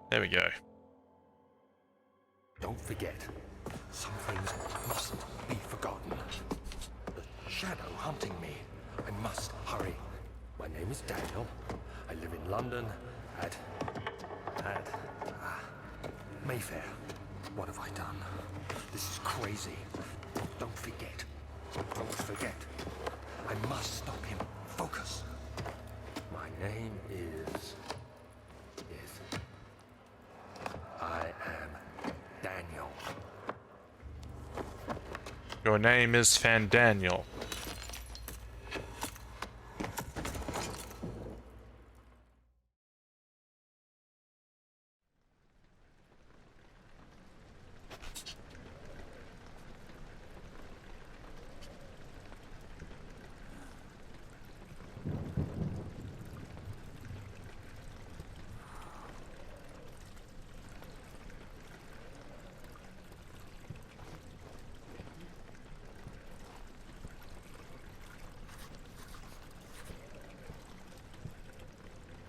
There we go. Don't forget, some things mustn't be forgotten. The shadow hunting me. I must hurry. My name is Daniel. I live in London at Mayfair. What have I done? This is crazy. Don't forget. Don't forget. I must stop him. Focus. My name is... I am Daniel. Your name is Fandaniel.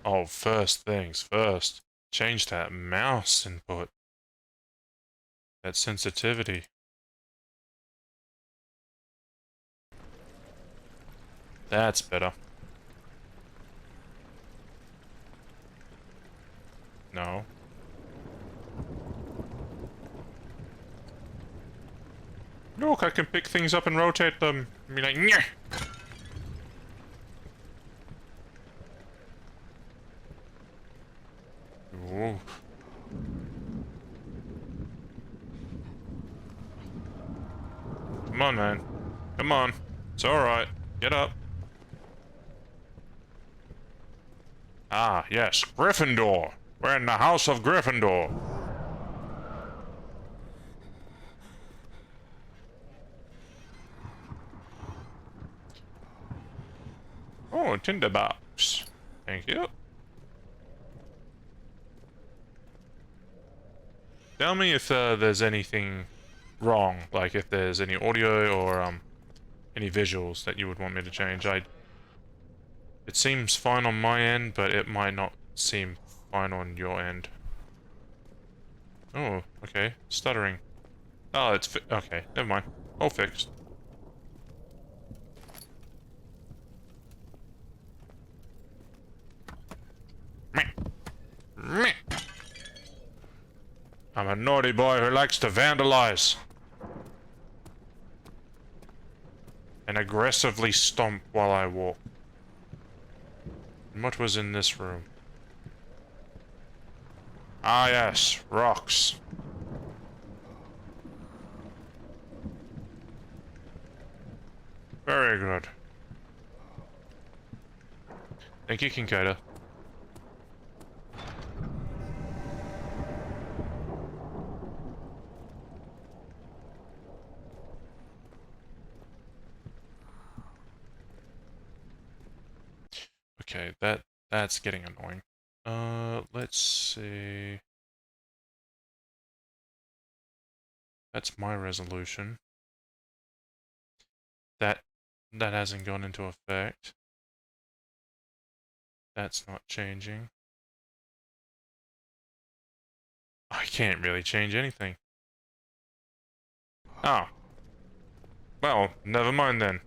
Oh, first things first. Change that mouse input. That sensitivity. That's better. No. Look, I can pick things up and rotate them. I mean, like, nyeh. Ooh. Come on, man. Come on. It's alright. Get up. Ah, yes. Gryffindor. We're in the House of Gryffindor. Oh, a tinderbox. Thank you. Tell me if there's anything wrong, like if there's any audio or any visuals that you would want me to change. It seems fine on my end, but it might not seem fine on your end. Oh, okay. Stuttering. Oh, it's okay, never mind. All fixed. Meh. Meh. I'm a naughty boy who likes to vandalize. And aggressively stomp while I walk. And what was in this room? Ah yes, rocks. Very good. Thank you, Kincaida. Okay, that's getting annoying. Let's see. That's my resolution. That hasn't gone into effect. That's not changing. I can't really change anything. Oh. Well, never mind then.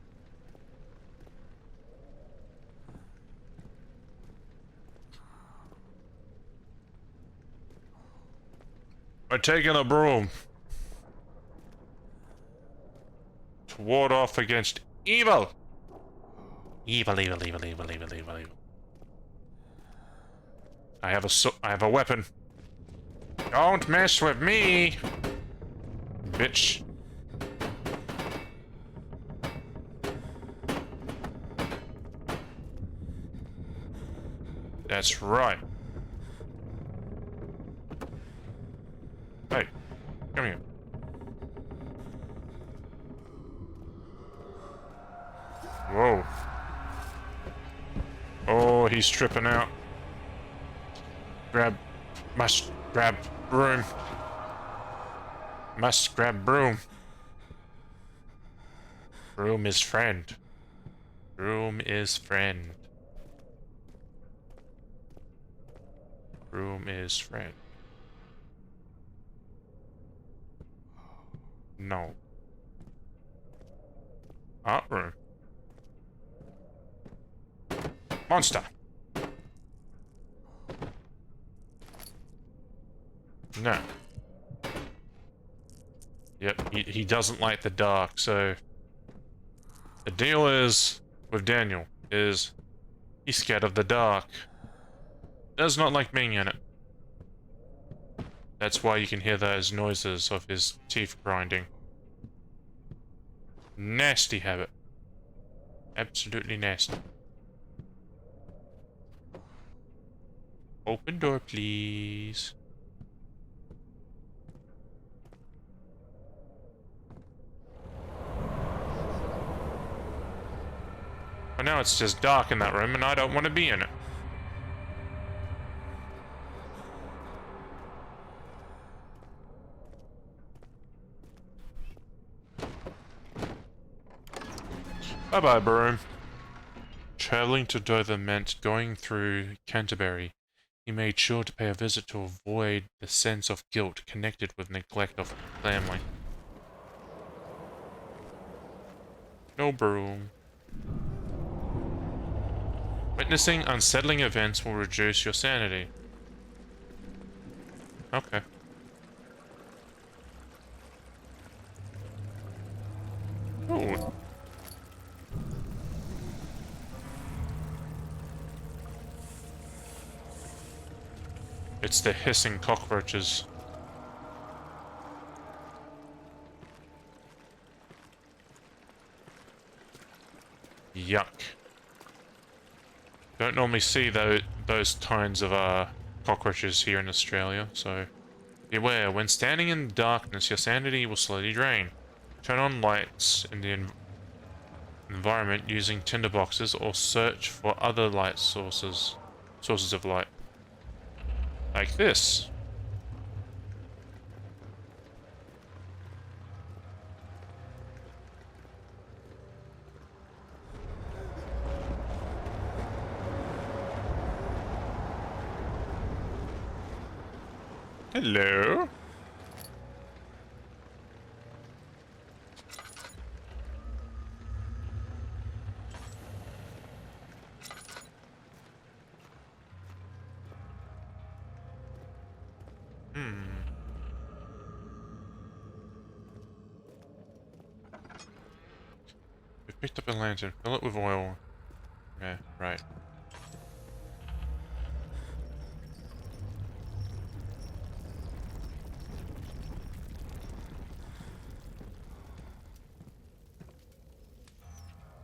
We're taking a broom to ward off against evil. Evil, evil, evil, evil, evil, evil, evil. I have a weapon. Don't mess with me, bitch. That's right. Hey, come here. Whoa. Oh, he's tripping out. Must grab broom. Must grab broom. Broom is friend. Broom is friend. Broom is friend. No. Art room. Monster! No. Yep, he doesn't like the dark, so... The deal is, with Daniel, is he's scared of the dark. Does not like being in it. That's why you can hear those noises of his teeth grinding. Nasty habit. Absolutely nasty. Open door, please. But now it's just dark in that room and I don't want to be in it. Bye-bye, broom. Traveling to Dover meant going through Canterbury. He made sure to pay a visit to avoid the sense of guilt connected with neglect of family. No broom. Witnessing unsettling events will reduce your sanity. Okay. Ooh. It's the hissing cockroaches. Yuck. Don't normally see those kinds of cockroaches here in Australia, so beware. When standing in darkness, your sanity will slowly drain. Turn on lights in the environment using tinderboxes or search for other light sources of light. Like this. Hello? We picked up a lantern. Fill it with oil. Yeah, right.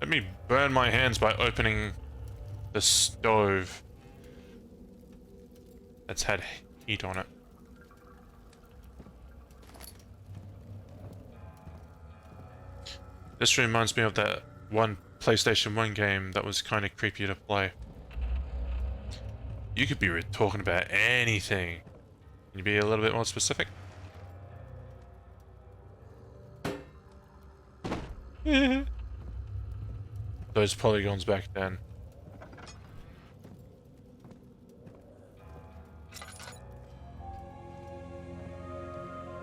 Let me burn my hands by opening the stove that's had heat on it. This reminds me of that one PlayStation 1 game that was kind of creepy to play. You could be talking about anything. Can you be a little bit more specific? Those polygons back then.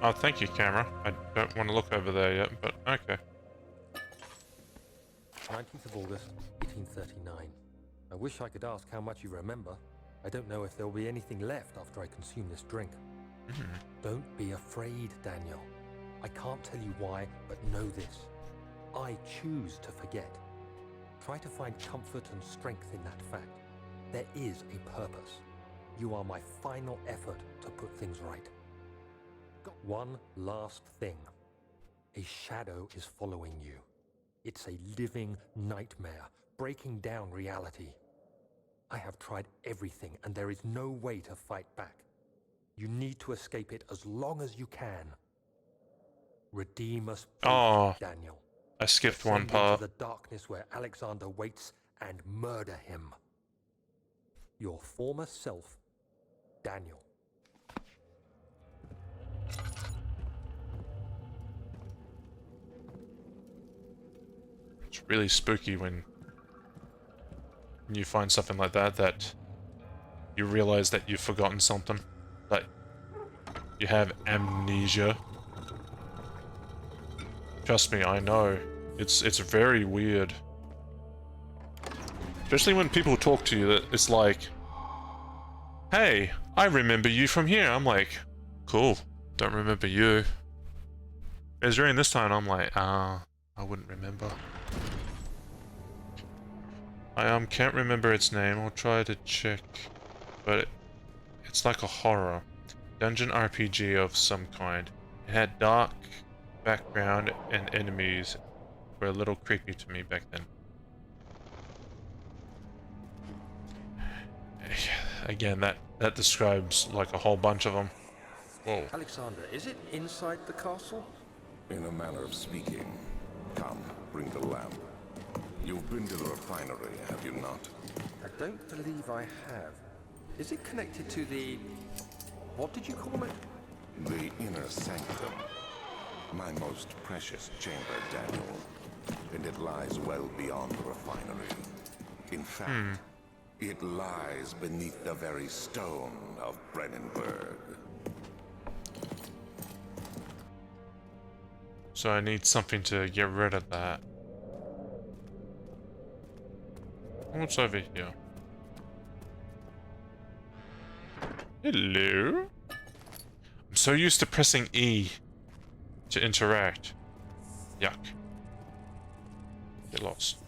Oh, thank you, camera. I don't want to look over there yet, but okay. 19th of August, 1839. I wish I could ask how much you remember. I don't know if there will be anything left after I consume this drink. Don't be afraid, Daniel. I can't tell you why, but know this. I choose to forget. Try to find comfort and strength in that fact. There is a purpose. You are my final effort to put things right. One last thing. A shadow is following you. It's a living nightmare, breaking down reality. I have tried everything, and there is no way to fight back. You need to escape it as long as you can. Redeem us both, Daniel. I skipped one Descend part. into the darkness where Alexander waits and murder him. Your former self, Daniel. It's really spooky when you find something like that you realize that you've forgotten something. That you have amnesia. Trust me, I know. It's very weird. Especially when people talk to you, that it's like, hey, I remember you from here. I'm like, cool, don't remember you. As during this time, I'm like, I wouldn't remember. I can't remember its name. I'll try to check, but it's like a horror dungeon RPG of some kind. It had dark background and enemies were a little creepy to me back then. Again, that describes like a whole bunch of them. Whoa. Alexander, is it inside the castle? In a manner of speaking. Come, bring the lamp. You've been to the refinery, have you not? I don't believe I have. Is it connected to the... what did you call it? The inner sanctum. My most precious chamber, Daniel. And it lies well beyond the refinery. In fact, it lies beneath the very stone of Brennenburg. So I need something to get rid of that. What's over here? Hello? I'm so used to pressing E to interact. Yuck. Get lost.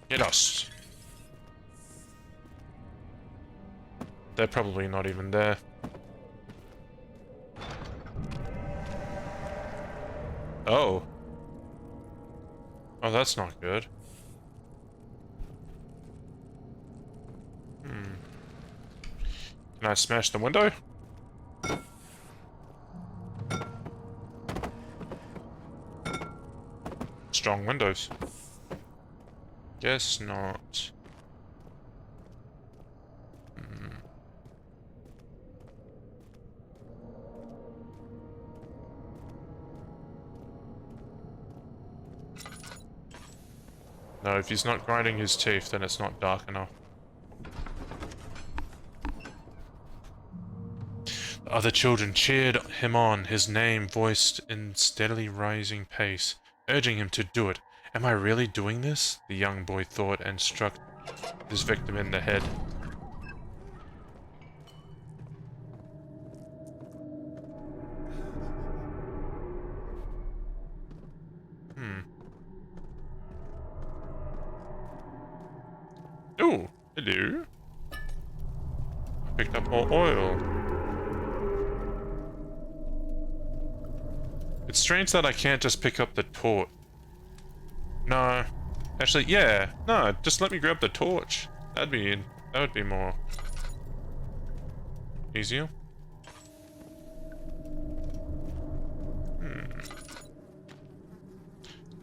Get lost. They're probably not even there. Oh. Oh, that's not good. Can I smash the window? Strong windows. Guess not. No, if he's not grinding his teeth, then it's not dark enough. The other children cheered him on, his name voiced in steadily rising pace, urging him to do it. Am I really doing this? The young boy thought and struck his victim in the head. Oh, hello. I picked up more oil. It's strange that I can't just pick up the torch. No. Actually, yeah. No, just let me grab the torch. That would be more easier.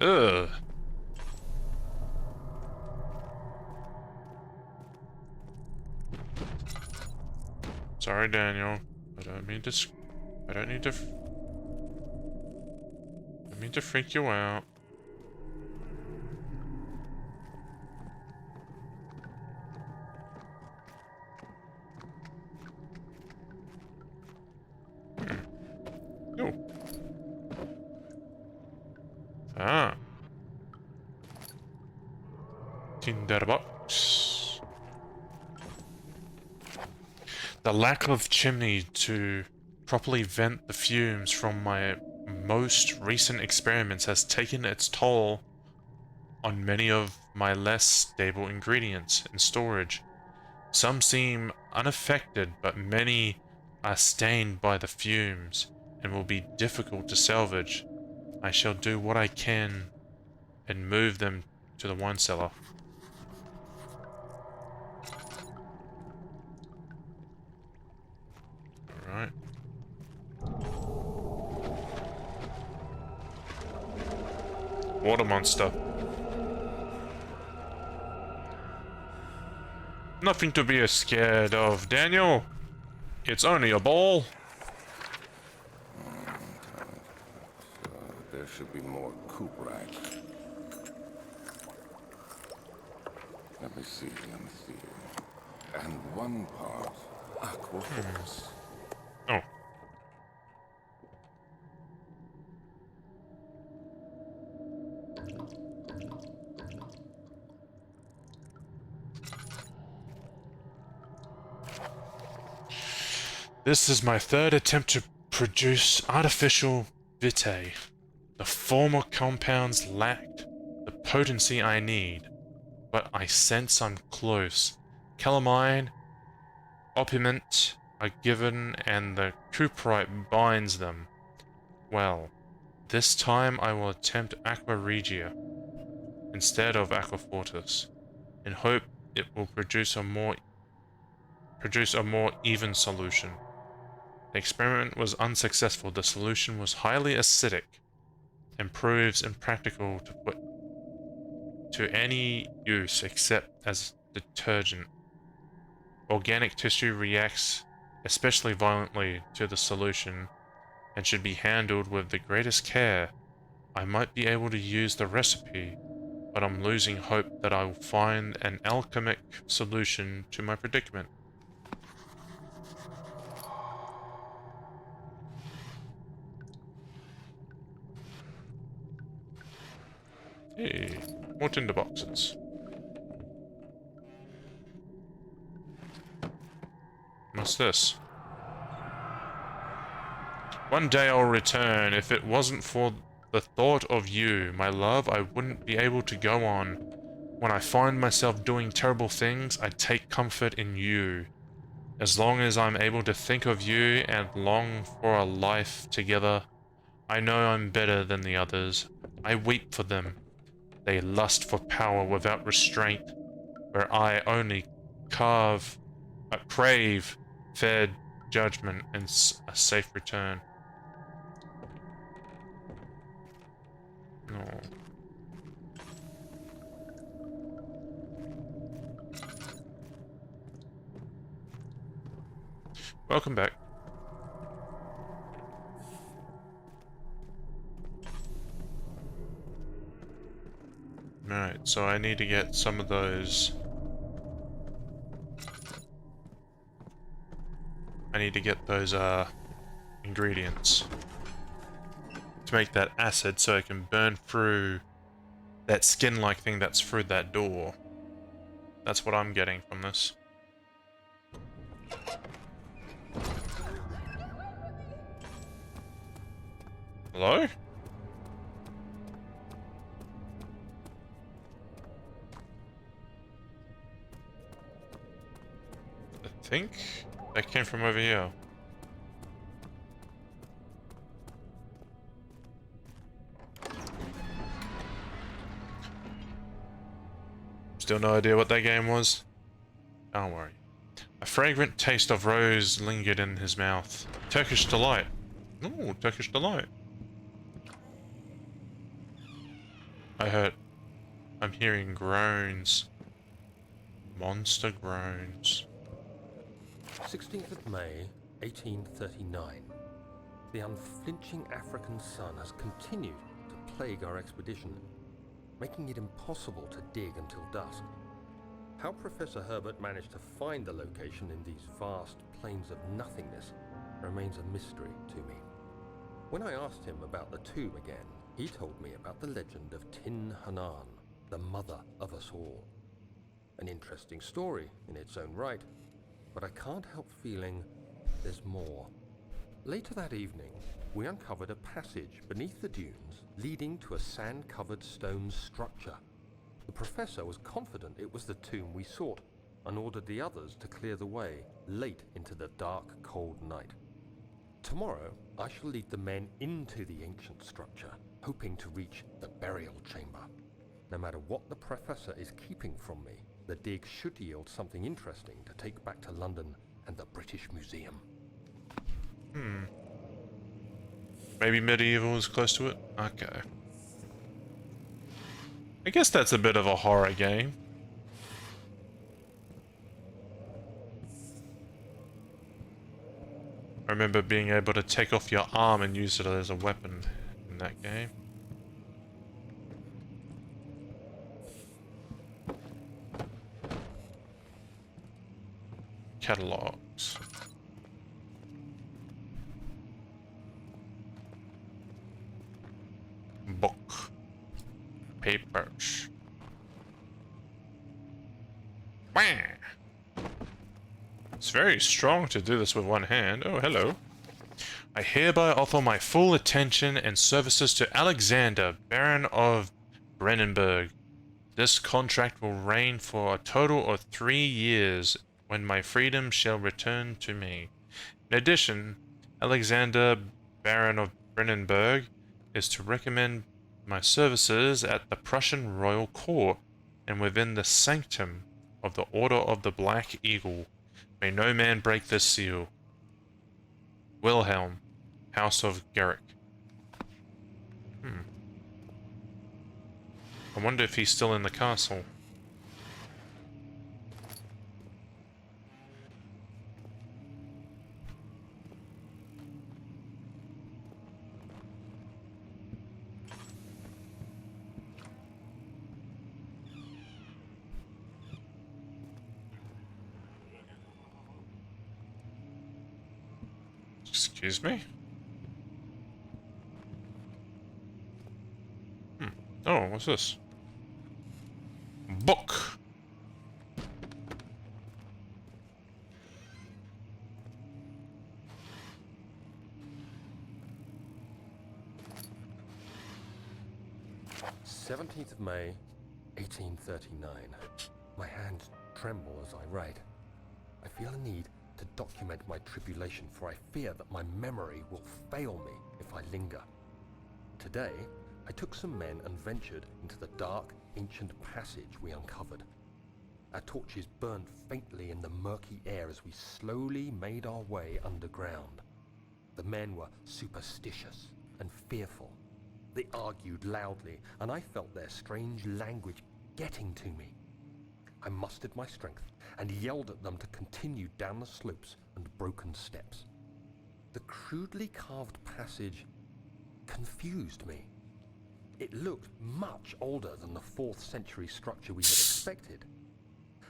Ugh. Sorry, Daniel. I don't mean to. I don't need to. I mean to freak you out. Oh. Ah. Tinderbox. The lack of chimney to properly vent the fumes from my most recent experiments has taken its toll on many of my less stable ingredients in storage. Some seem unaffected, but many are stained by the fumes and will be difficult to salvage. I shall do what I can and move them to the wine cellar. Alright. Water monster. Nothing to be scared of, Daniel. It's only a ball. There should be more coop racks. Let me see. And one part aquaforce. Oh. This is my third attempt to produce artificial vitae. The former compounds lacked the potency I need, but I sense I'm close. Calamine, opiment are given and the cuprite binds them. Well, this time I will attempt Aqua Regia instead of Aqua Fortis, in hope it will produce a more even solution. The experiment was unsuccessful. The solution was highly acidic and proves impractical to put to any use except as detergent. Organic tissue reacts especially violently to the solution and should be handled with the greatest care. I might be able to use the recipe, but I'm losing hope that I will find an alchemic solution to my predicament. Hey, more tinder boxes. What's this? One day I'll return. If it wasn't for the thought of you, my love, I wouldn't be able to go on. When I find myself doing terrible things, I take comfort in you. As long as I'm able to think of you and long for a life together, I know I'm better than the others. I weep for them. They lust for power without restraint, where I only crave fair judgment and a safe return. No. Welcome back. Alright, so I need to get some of those. I need to get those ingredients to make that acid so I can burn through that skin-like thing that's through that door. That's what I'm getting from this. Hello? I think that came from over here. Still no idea what that game was? Don't worry. A fragrant taste of rose lingered in his mouth. Turkish delight. Ooh, Turkish delight. I'm hearing groans. Monster groans. 16th of May, 1839. The unflinching African sun has continued to plague our expedition, making it impossible to dig until dusk. How Professor Herbert managed to find the location in these vast plains of nothingness remains a mystery to me. When I asked him about the tomb again, he told me about the legend of Tin Hanan, the mother of us all. An interesting story in its own right, but I can't help feeling there's more. Later that evening, we uncovered a passage beneath the dunes leading to a sand-covered stone structure. The professor was confident it was the tomb we sought and ordered the others to clear the way late into the dark, cold night. Tomorrow, I shall lead the men into the ancient structure, hoping to reach the burial chamber. No matter what the professor is keeping from me, the dig should yield something interesting to take back to London and the British Museum. Maybe medieval is close to it? Okay. I guess that's a bit of a horror game. I remember being able to take off your arm and use it as a weapon in that game. Catalogs. Book. Papers. Wah! It's very strong to do this with one hand. Oh, hello. I hereby offer my full attention and services to Alexander, Baron of Brennenburg. This contract will reign for a total of 3 years, when my freedom shall return to me. In addition, Alexander, Baron of Brennenburg, is to recommend my services at the Prussian Royal Court and within the sanctum of the Order of the Black Eagle. May no man break this seal. Wilhelm, House of Garrick. I wonder if he's still in the castle. Excuse me? Oh, what's this? Book! "17th of May, 1839. My hands tremble as I write. I feel a need to document my tribulation, for I fear that my memory will fail me if I linger. Today, I took some men and ventured into the dark, ancient passage we uncovered. Our torches burned faintly in the murky air as we slowly made our way underground. The men were superstitious and fearful. They argued loudly, and I felt their strange language getting to me. I mustered my strength and yelled at them to continue down the slopes and broken steps. The crudely carved passage confused me. It looked much older than the 4th century structure we had expected.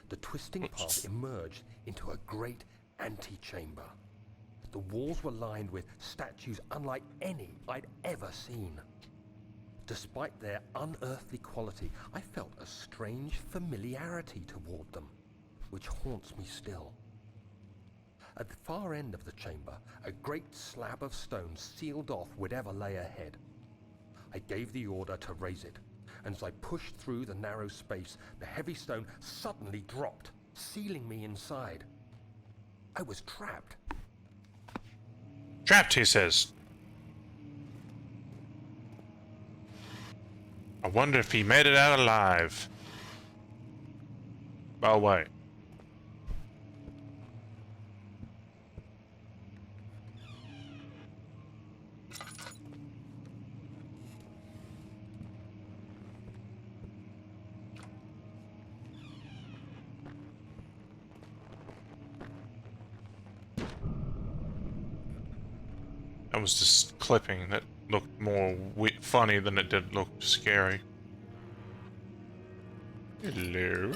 The twisting path emerged into a great antechamber. The walls were lined with statues unlike any I'd ever seen. Despite their unearthly quality, I felt a strange familiarity toward them, which haunts me still. At the far end of the chamber, a great slab of stone sealed off whatever lay ahead. I gave the order to raise it, and as I pushed through the narrow space, the heavy stone suddenly dropped, sealing me inside. I was trapped. Trapped, he says. I wonder if he made it out alive. Oh, wait. That was just clipping that looked more funny than it did look scary. Hello.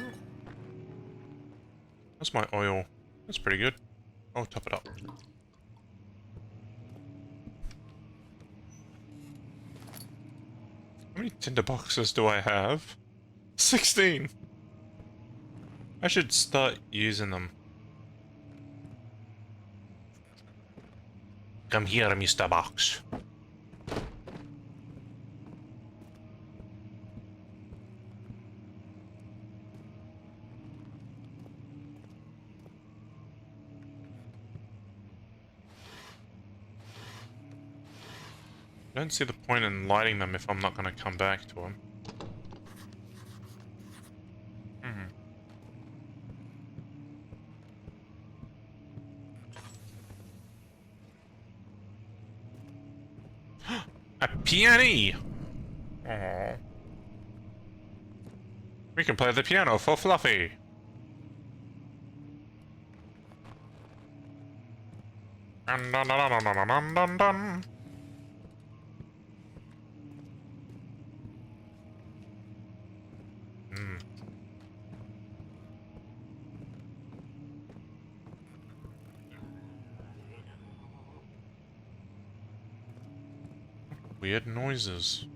That's my oil. That's pretty good. I'll top it up. How many tinder boxes do I have? 16! I should start using them. Come here, Mr. Box. I don't see the point in lighting them if I'm not going to come back to them. A piano! Aww. We can play the piano for Fluffy! Dun dun dun dun dun dun dun dun. Weird noises.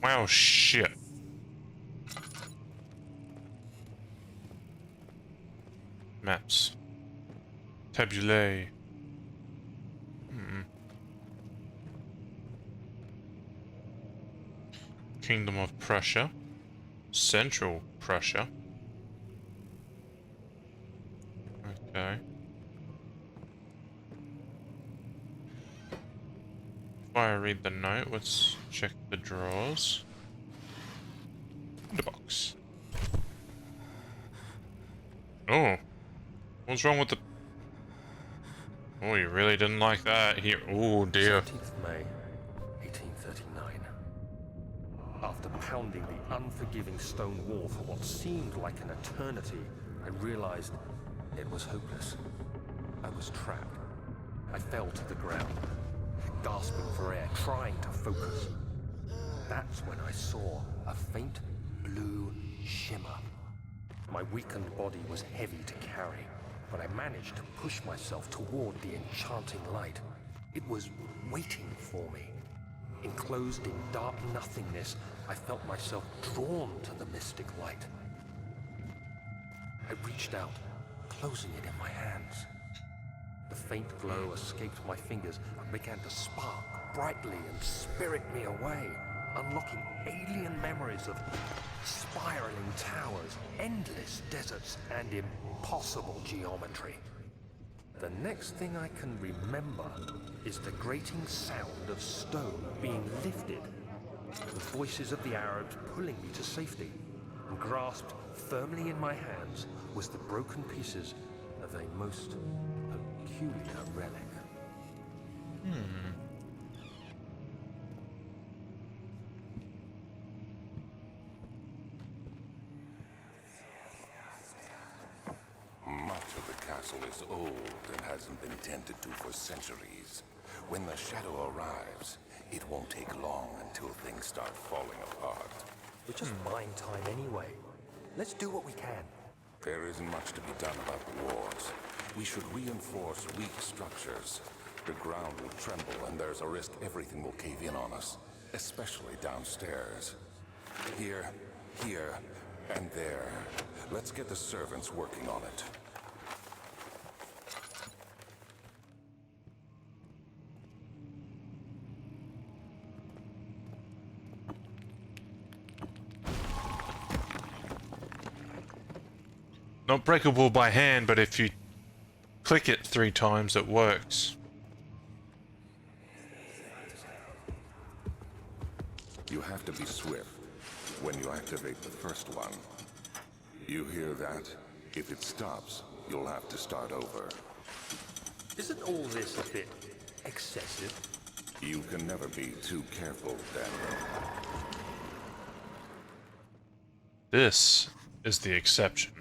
Wow, shit. Maps. Tabulae. Kingdom of Prussia. Central Prussia. Okay. Before I read the note, let's check the drawers. The box. Oh. What's wrong with the... Oh, you really didn't like that here. Oh, dear. 17th May, 1839. After pounding the unforgiving stone wall for what seemed like an eternity, I realized it was hopeless. I was trapped. I fell to the ground, gasping for air, trying to focus. That's when I saw a faint blue shimmer. My weakened body was heavy to carry, but I managed to push myself toward the enchanting light. It was waiting for me. Enclosed in dark nothingness, I felt myself drawn to the mystic light. I reached out, closing it in my hands. The faint glow escaped my fingers and began to spark brightly and spirit me away, unlocking alien memories of spiraling towers, endless deserts, and impossible geometry. The next thing I can remember is the grating sound of stone being lifted, the voices of the Arabs pulling me to safety, and grasped firmly in my hands was the broken pieces of a most peculiar relic. Much of the castle is old and hasn't been tended to for centuries. When the shadow arrives, it won't take long until things start falling apart. We're just buying time anyway. Let's do what we can. There isn't much to be done about the walls. We should reinforce weak structures. The ground will tremble and there's a risk everything will cave in on us, especially downstairs. Here, and there. Let's get the servants working on it. Not breakable by hand, but if you click it 3 times, it works. You have to be swift when you activate the first one. You hear that? If it stops, you'll have to start over. Isn't all this a bit excessive? You can never be too careful, Daniel. This is the exception.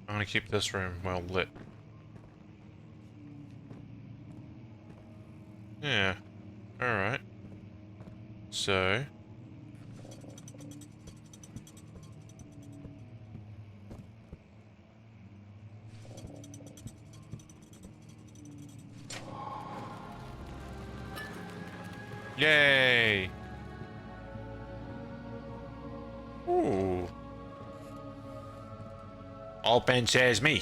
I'm gonna keep this room well lit. Yeah. Alright. So... Yay! Ooh. Open says me.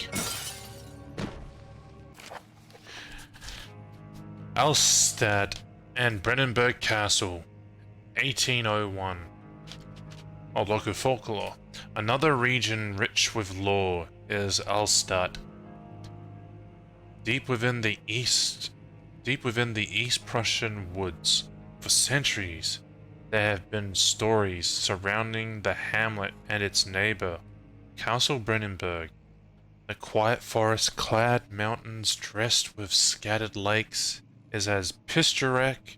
Alstad and Brennenburg Castle, 1801. Old local folklore. Another region rich with lore is Alstad. Deep within the East Prussian woods, for centuries, there have been stories surrounding the hamlet and its neighbor, Castle Brennenburg. The quiet forest-clad mountains dressed with scattered lakes is as picturesque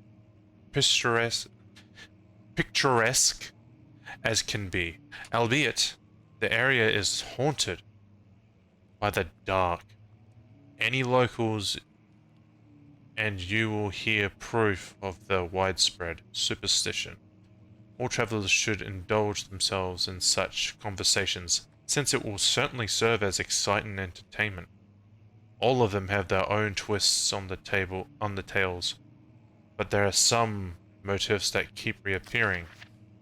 as can be, albeit the area is haunted by the dark. Any locals and you will hear proof of the widespread superstition. All travelers should indulge themselves in such conversations, since it will certainly serve as exciting entertainment. All of them have their own twists on the tales, but there are some motifs that keep reappearing.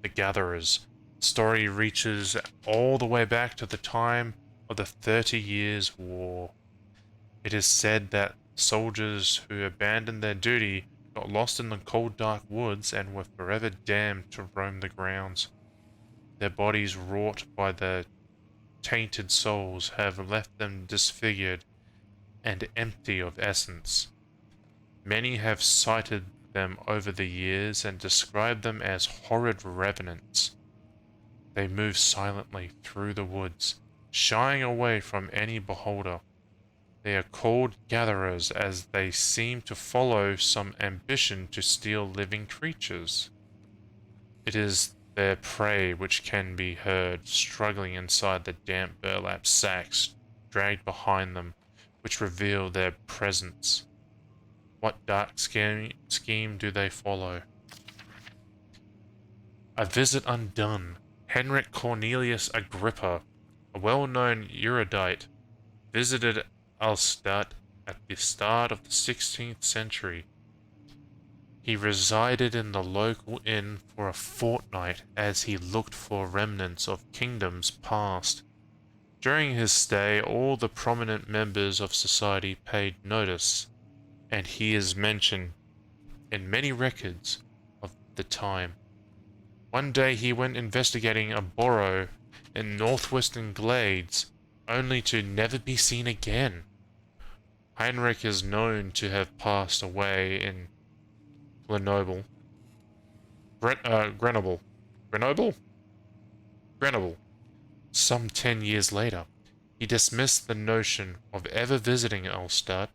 The Gatherers. Story reaches all the way back to the time of the 30 Years' War. It is said that soldiers who abandoned their duty got lost in the cold dark woods and were forever damned to roam the grounds. Their bodies wrought by the tainted souls have left them disfigured and empty of essence. Many have cited them over the years and described them as horrid revenants. They move silently through the woods, shying away from any beholder. They are called gatherers as they seem to follow some ambition to steal living creatures. It is their prey which can be heard struggling inside the damp burlap sacks dragged behind them, which reveal their presence. What dark scheme do they follow? A visit undone. Henrik Cornelius Agrippa, a well-known erudite, visited Alstadt at the start of the 16th century. He resided in the local inn for a fortnight as he looked for remnants of kingdoms past. During his stay, all the prominent members of society paid notice, and he is mentioned in many records of the time. One day he went investigating a burrow in northwestern glades, only to never be seen again. Heinrich is known to have passed away in Grenoble. Grenoble. Some 10 years later, he dismissed the notion of ever visiting Alstadt,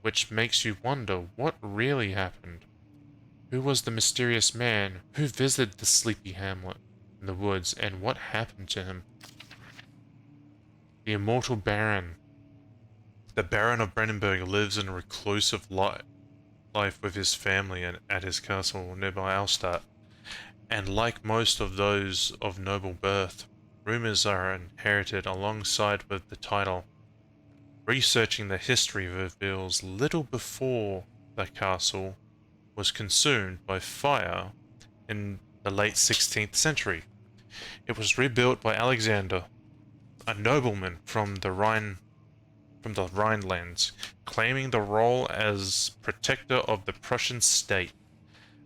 which makes you wonder what really happened. Who was the mysterious man who visited the sleepy hamlet in the woods, and what happened to him? The immortal Baron. The Baron of Brandenburg lives in a reclusive life with his family at his castle nearby Alstadt, and like most of those of noble birth, rumors are inherited alongside with the title. Researching the history reveals little before the castle was consumed by fire in the late 16th century. It was rebuilt by Alexander, a nobleman from the Rhinelands, claiming the role as protector of the Prussian state.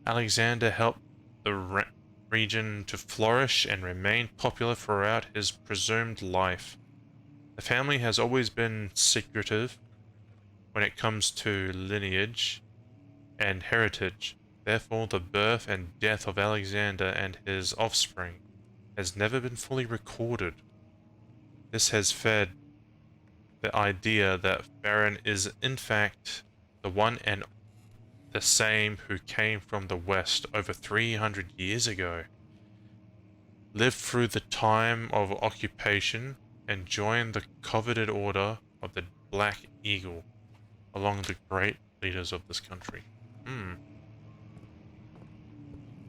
Alexander helped the region to flourish and remain popular throughout his presumed life. The family has always been secretive when it comes to lineage and heritage. Therefore, the birth and death of Alexander and his offspring has never been fully recorded. This has fed the idea that Baron is in fact the one and the same who came from the West over 300 years ago, lived through the time of occupation, and joined the coveted order of the Black Eagle, along the great leaders of this country.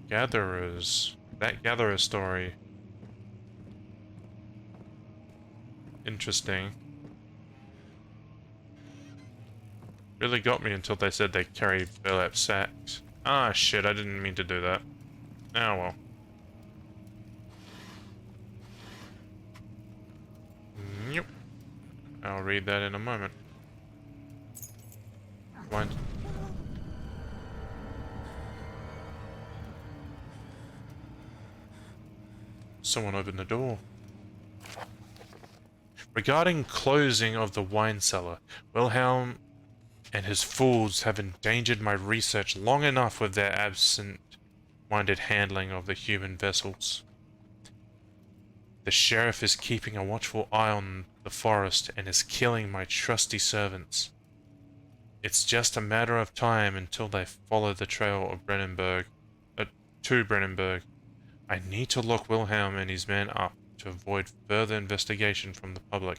Gatherers. That gatherer story. Interesting. Really got me until they said they carry burlap sacks. Ah, shit, I didn't mean to do that. Oh well. Yep. I'll read that in a moment. What? Someone opened the door. Regarding closing of the wine cellar, Wilhelm and his fools have endangered my research long enough with their absent-minded handling of the human vessels. The sheriff is keeping a watchful eye on the forest and is killing my trusty servants. It's just a matter of time until they follow the trail of to Brennenburg. I need to lock Wilhelm and his men up to avoid further investigation from the public.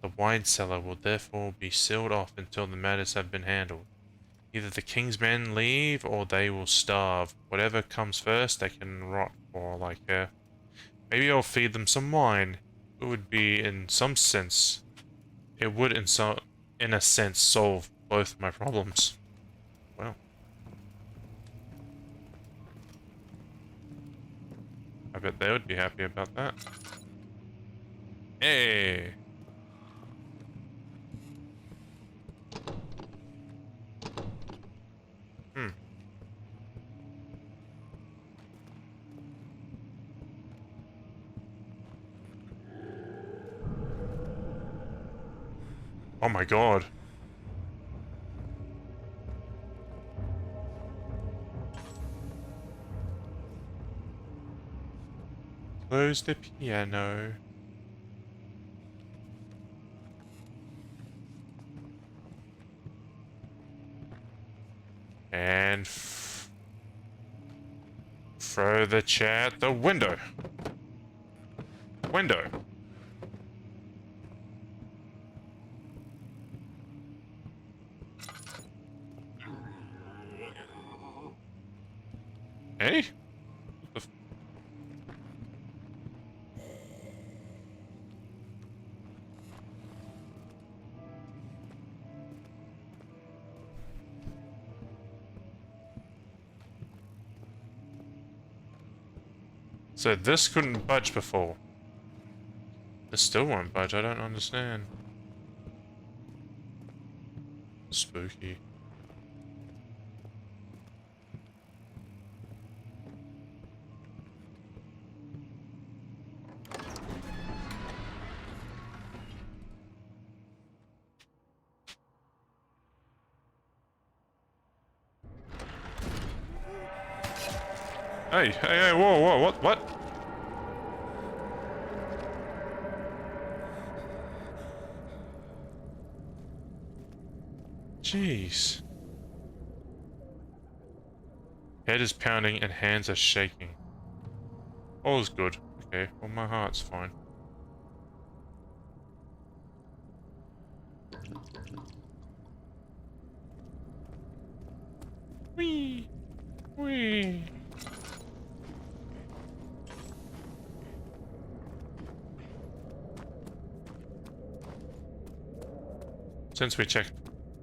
The wine cellar will therefore be sealed off until the matters have been handled. Either the king's men leave or they will starve. Whatever comes first, they can rot for all I care. Maybe I'll feed them some wine. It would be, in some sense, it would, in a sense, solve both my problems. Well, I bet they would be happy about that. Hey! Hmm. Oh my god. Close the piano. And throw the chair at the window. Window. Hey? What the f- So this couldn't budge before. This still won't budge, I don't understand. Spooky. Hey, whoa, what? Jeez. Head is pounding and hands are shaking. All is good. Okay, well my heart's fine. Whee! Whee! Since we checked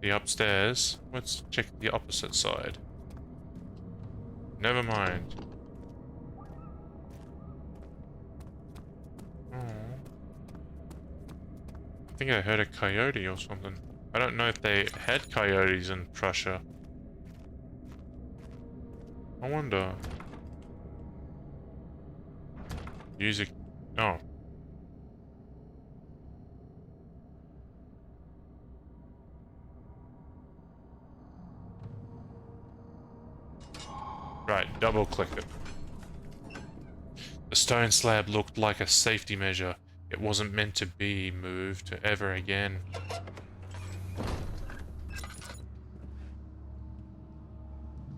the upstairs, let's check the opposite side. Never mind. Oh. I think I heard a coyote or something. I don't know if they had coyotes in Prussia. I wonder. Music. Oh. Right, double click it. The stone slab looked like a safety measure. It wasn't meant to be moved ever again.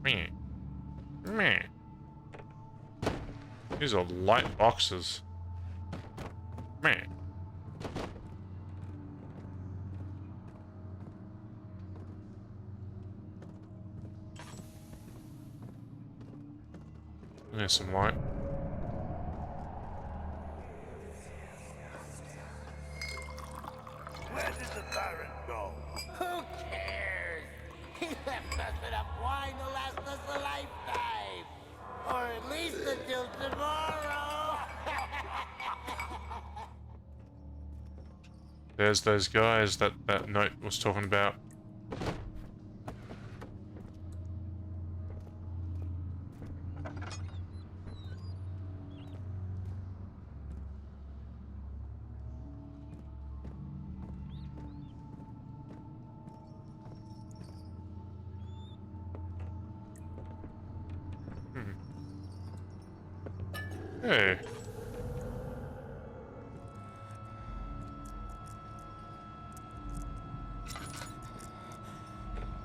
Meh. Meh. These are light boxes. Meh. There's some light. Where did the Baron go? Who cares? He left us enough wine to last us a lifetime. Or at least until tomorrow. There's those guys that note was talking about. Hey.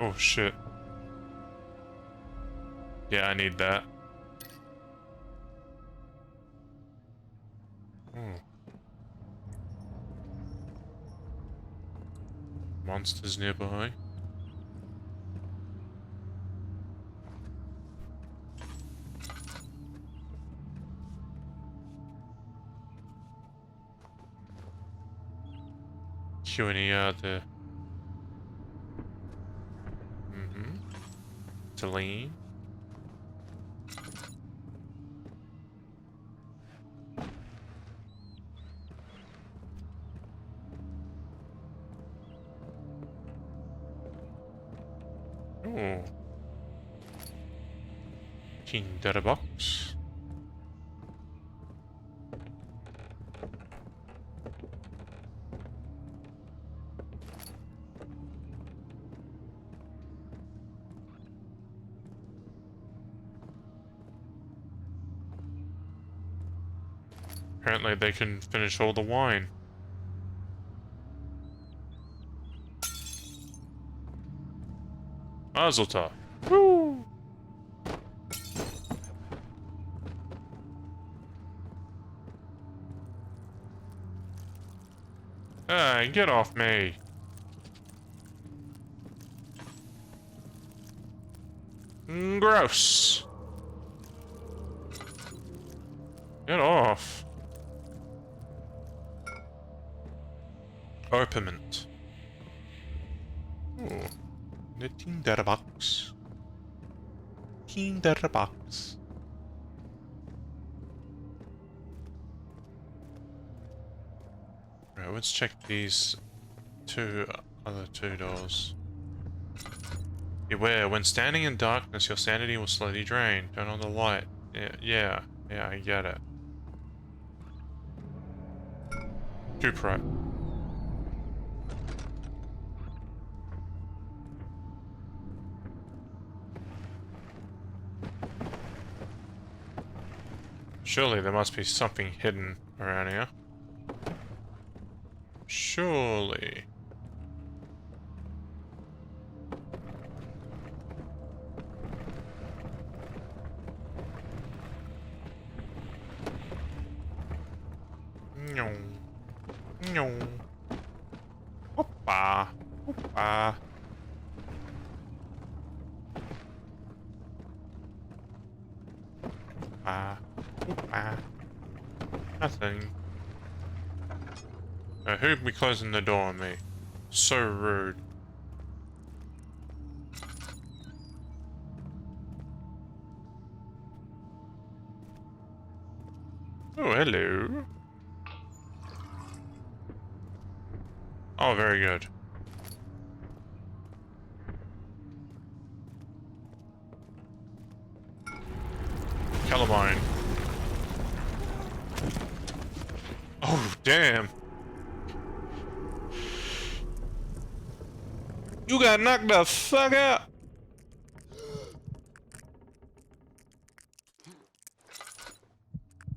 Oh shit. Yeah, I need that. Oh. Monsters nearby. you any the to lean. Oh. Tinderbox. Apparently they can finish all the wine. Mazel tov. Woo! Hey, get off me. Gross. Get off. Operment. Oh, the tinderbox. Tinderbox. Right, let's check these other two doors. Beware, when standing in darkness, your sanity will slowly drain. Turn on the light. Yeah, I get it. Too bright. Surely there must be something hidden around here. Surely. No. No. Hoppa. Hoppa. Hoppa. Hoppa. Nothing. Who'd be closing the door on me? So rude. Oh, hello. Oh, very good. Calamine. Oh, damn. You got knocked the fuck out.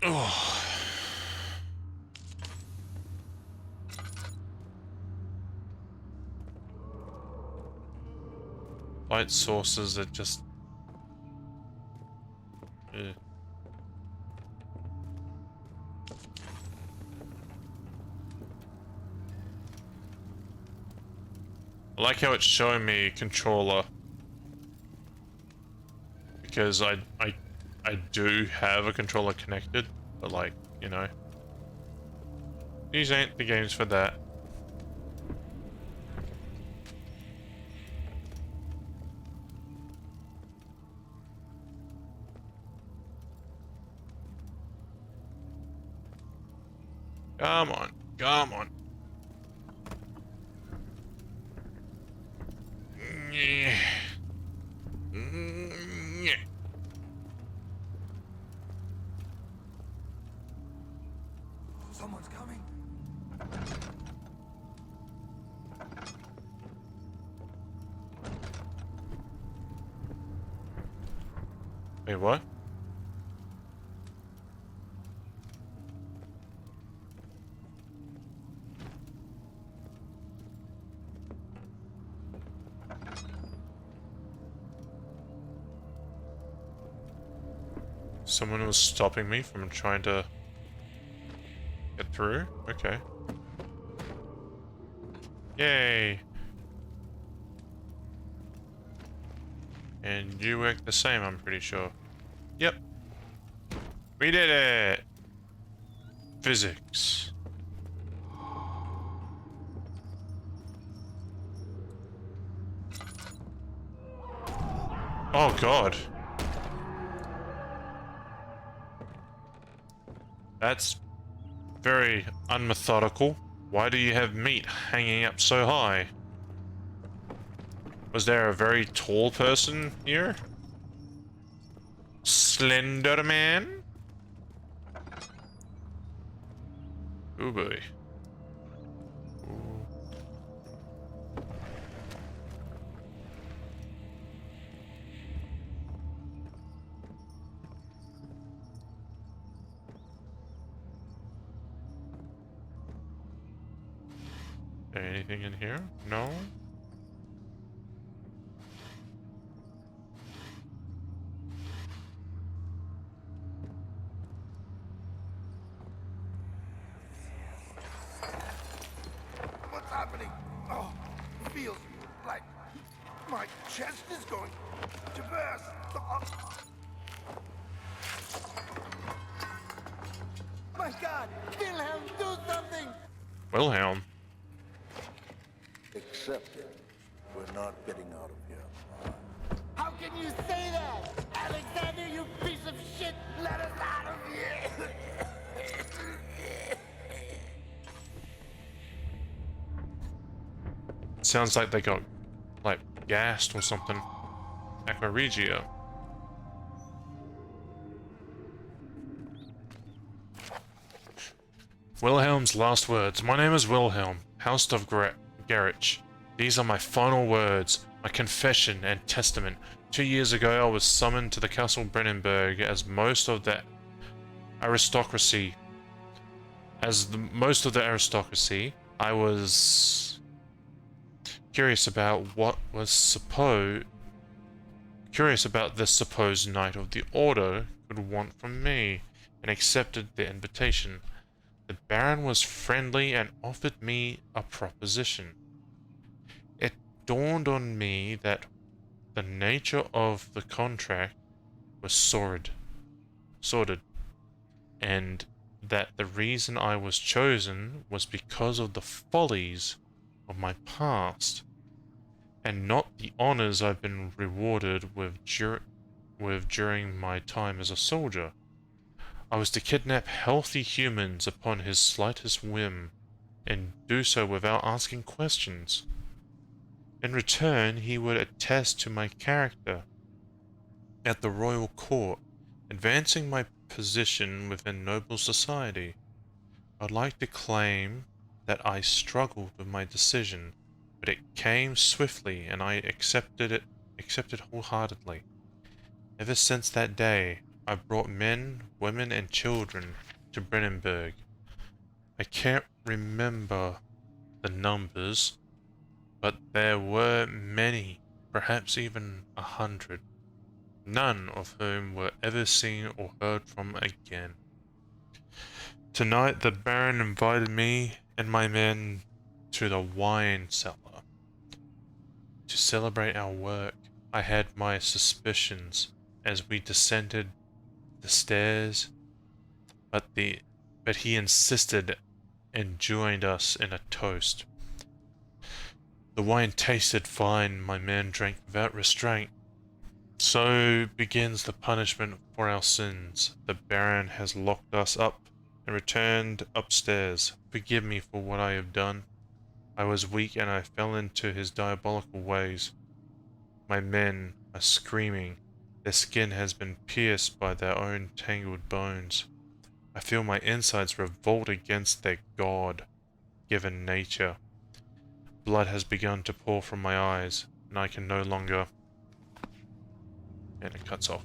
Oh. Light sources that just... Ugh. I like how it's showing me controller. Because I do have a controller connected, but like, you know. These ain't the games for that. Come on, come on. Yeah. Yeah. Someone's coming. Wait, what? Someone was stopping me from trying to get through? Okay. Yay! And you work the same, I'm pretty sure. Yep. We did it! Physics. Oh god. That's very unmethodical. Why do you have meat hanging up so high? Was there a very tall person here? Slender man? Oh boy. Ooh. Anything in here? No? What's happening? Oh, it feels like my chest is going to burst. Oh. My God! Wilhelm, do something! Wilhelm. Accept it. We're not getting out of here. How can you say that? Alexander, you piece of shit! Let us out of here! Sounds like they got, like, gassed or something. Aqua Regia. Wilhelm's last words. My name is Wilhelm, House of Garrich. These are my final words, my confession and testament. 2 years ago, I was summoned to the Castle Brennenburg as most of the aristocracy. I was curious about this supposed Knight of the Order could want from me, and accepted the invitation. The Baron was friendly and offered me a proposition. It dawned on me that the nature of the contract was sordid, and that the reason I was chosen was because of the follies of my past, and not the honors I've been rewarded with during my time as a soldier. I was to kidnap healthy humans upon his slightest whim, and do so without asking questions. In return, he would attest to my character at the royal court, advancing my position within noble society. I'd like to claim that I struggled with my decision, but it came swiftly and I accepted wholeheartedly. Ever since that day, I've brought men, women, and children to Brennenburg. I can't remember the numbers, but there were many, perhaps even 100, none of whom were ever seen or heard from again. Tonight the Baron invited me and my men to the wine cellar to celebrate our work. I had my suspicions as we descended the stairs, but he insisted and joined us in a toast. The wine tasted fine, my men drank without restraint. So begins the punishment for our sins. The Baron has locked us up and returned upstairs. Forgive me for what I have done. I was weak and I fell into his diabolical ways. My men are screaming. Their skin has been pierced by their own tangled bones. I feel my insides revolt against their God-given nature. Blood has begun to pour from my eyes, and I can no longer... And it cuts off.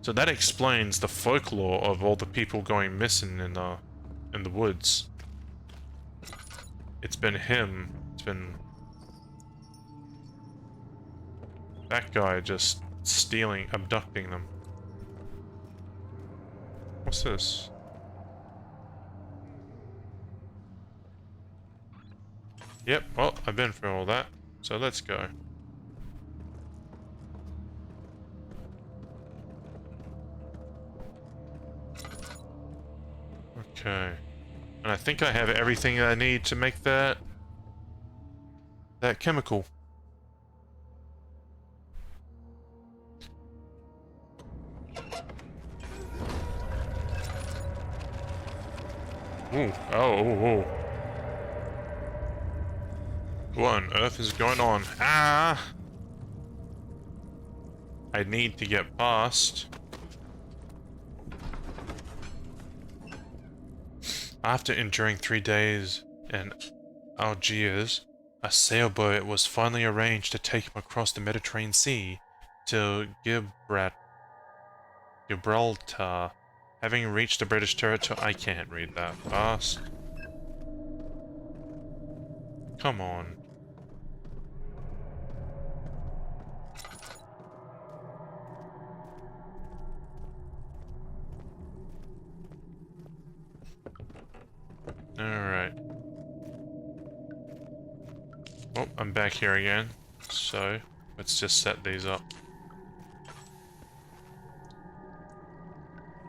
So that explains the folklore of all the people going missing in the woods. It's been him. It's been... that guy just abducting them. What's this? Yep, well, I've been through all that, so let's go. Okay. And I think I have everything I need to make that chemical. Ooh. Oh, ooh, ooh. What on earth is going on? Ah! I need to get past. After enduring 3 days in Algiers, a sailboat was finally arranged to take him across the Mediterranean Sea to Gibraltar. Having reached the British territory, I can't read that fast. Come on. Alright. Oh, I'm back here again. So, let's just set these up.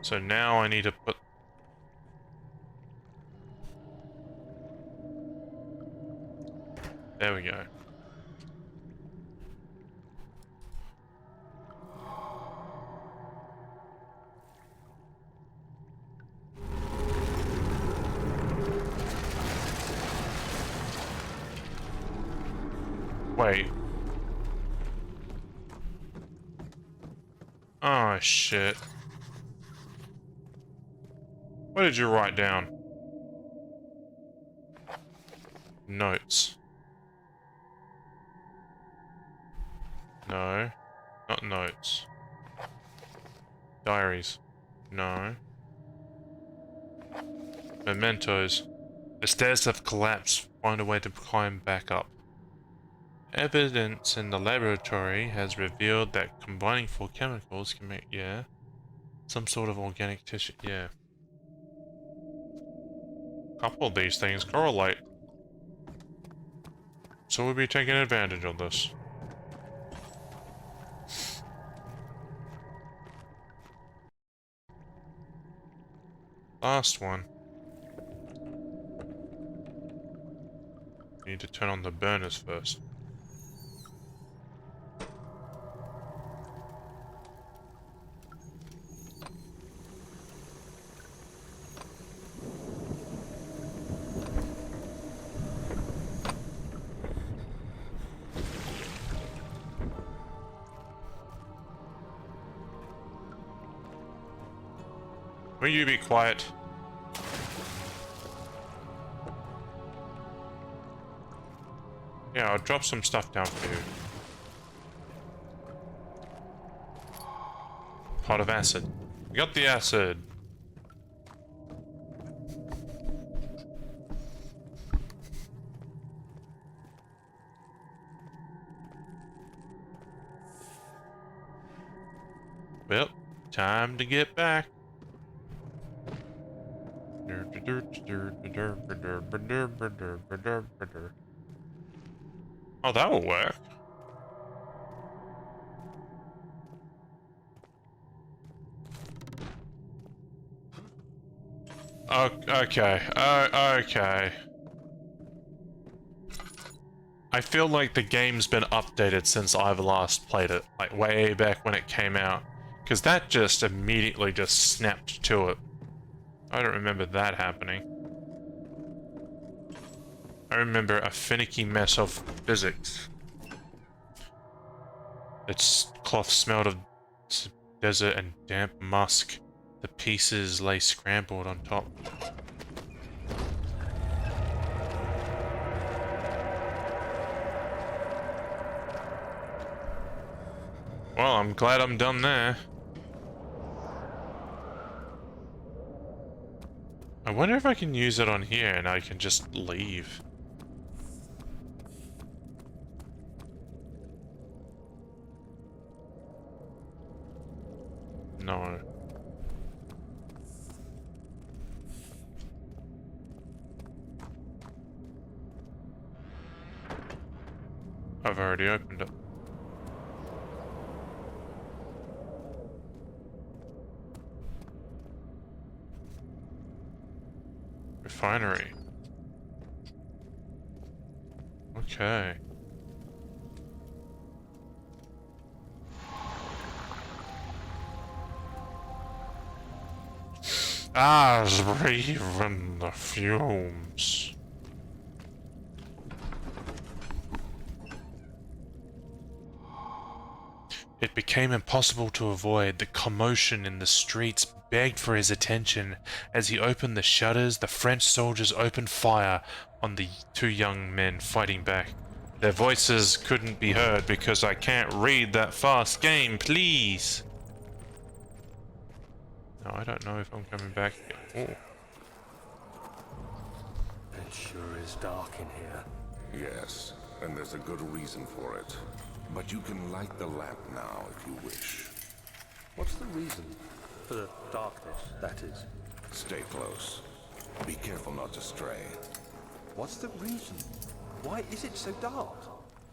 So now I need to put... There we go. Wait. Oh, shit. What did you write down? Notes. No. Not notes. Diaries. No. Mementos. The stairs have collapsed. Find a way to climb back up. Evidence in the laboratory has revealed that combining 4 chemicals can make, yeah, some sort of organic tissue, yeah. A couple of these things correlate. So we'll be taking advantage of this. Last one. Need to turn on the burners first. Will you be quiet? Yeah, I'll drop some stuff down for you. Pot of acid. We got the acid. Well, time to get back. Oh, that will work. Okay. Okay. I feel like the game's been updated since I've last played it, like way back when it came out. Because that just immediately just snapped to it. I don't remember that happening. I remember a finicky mess of physics. Its cloth smelled of desert and damp musk. The pieces lay scrambled on top. Well, I'm glad I'm done there. I wonder if I can use it on here and I can just leave. No. I've already opened it. Refinery. Okay. As breathing the fumes. It became impossible to avoid. The commotion in the streets begged for his attention. As he opened the shutters, the French soldiers opened fire on the two young men fighting back. Their voices couldn't be heard because I can't read that fast. Game, please! No, I don't know if I'm coming back. Oh. It sure is dark in here. Yes, and there's a good reason for it. But you can light the lamp now if you wish. What's the reason? For the darkness, that is. Stay close. Be careful not to stray. What's the reason? Why is it so dark?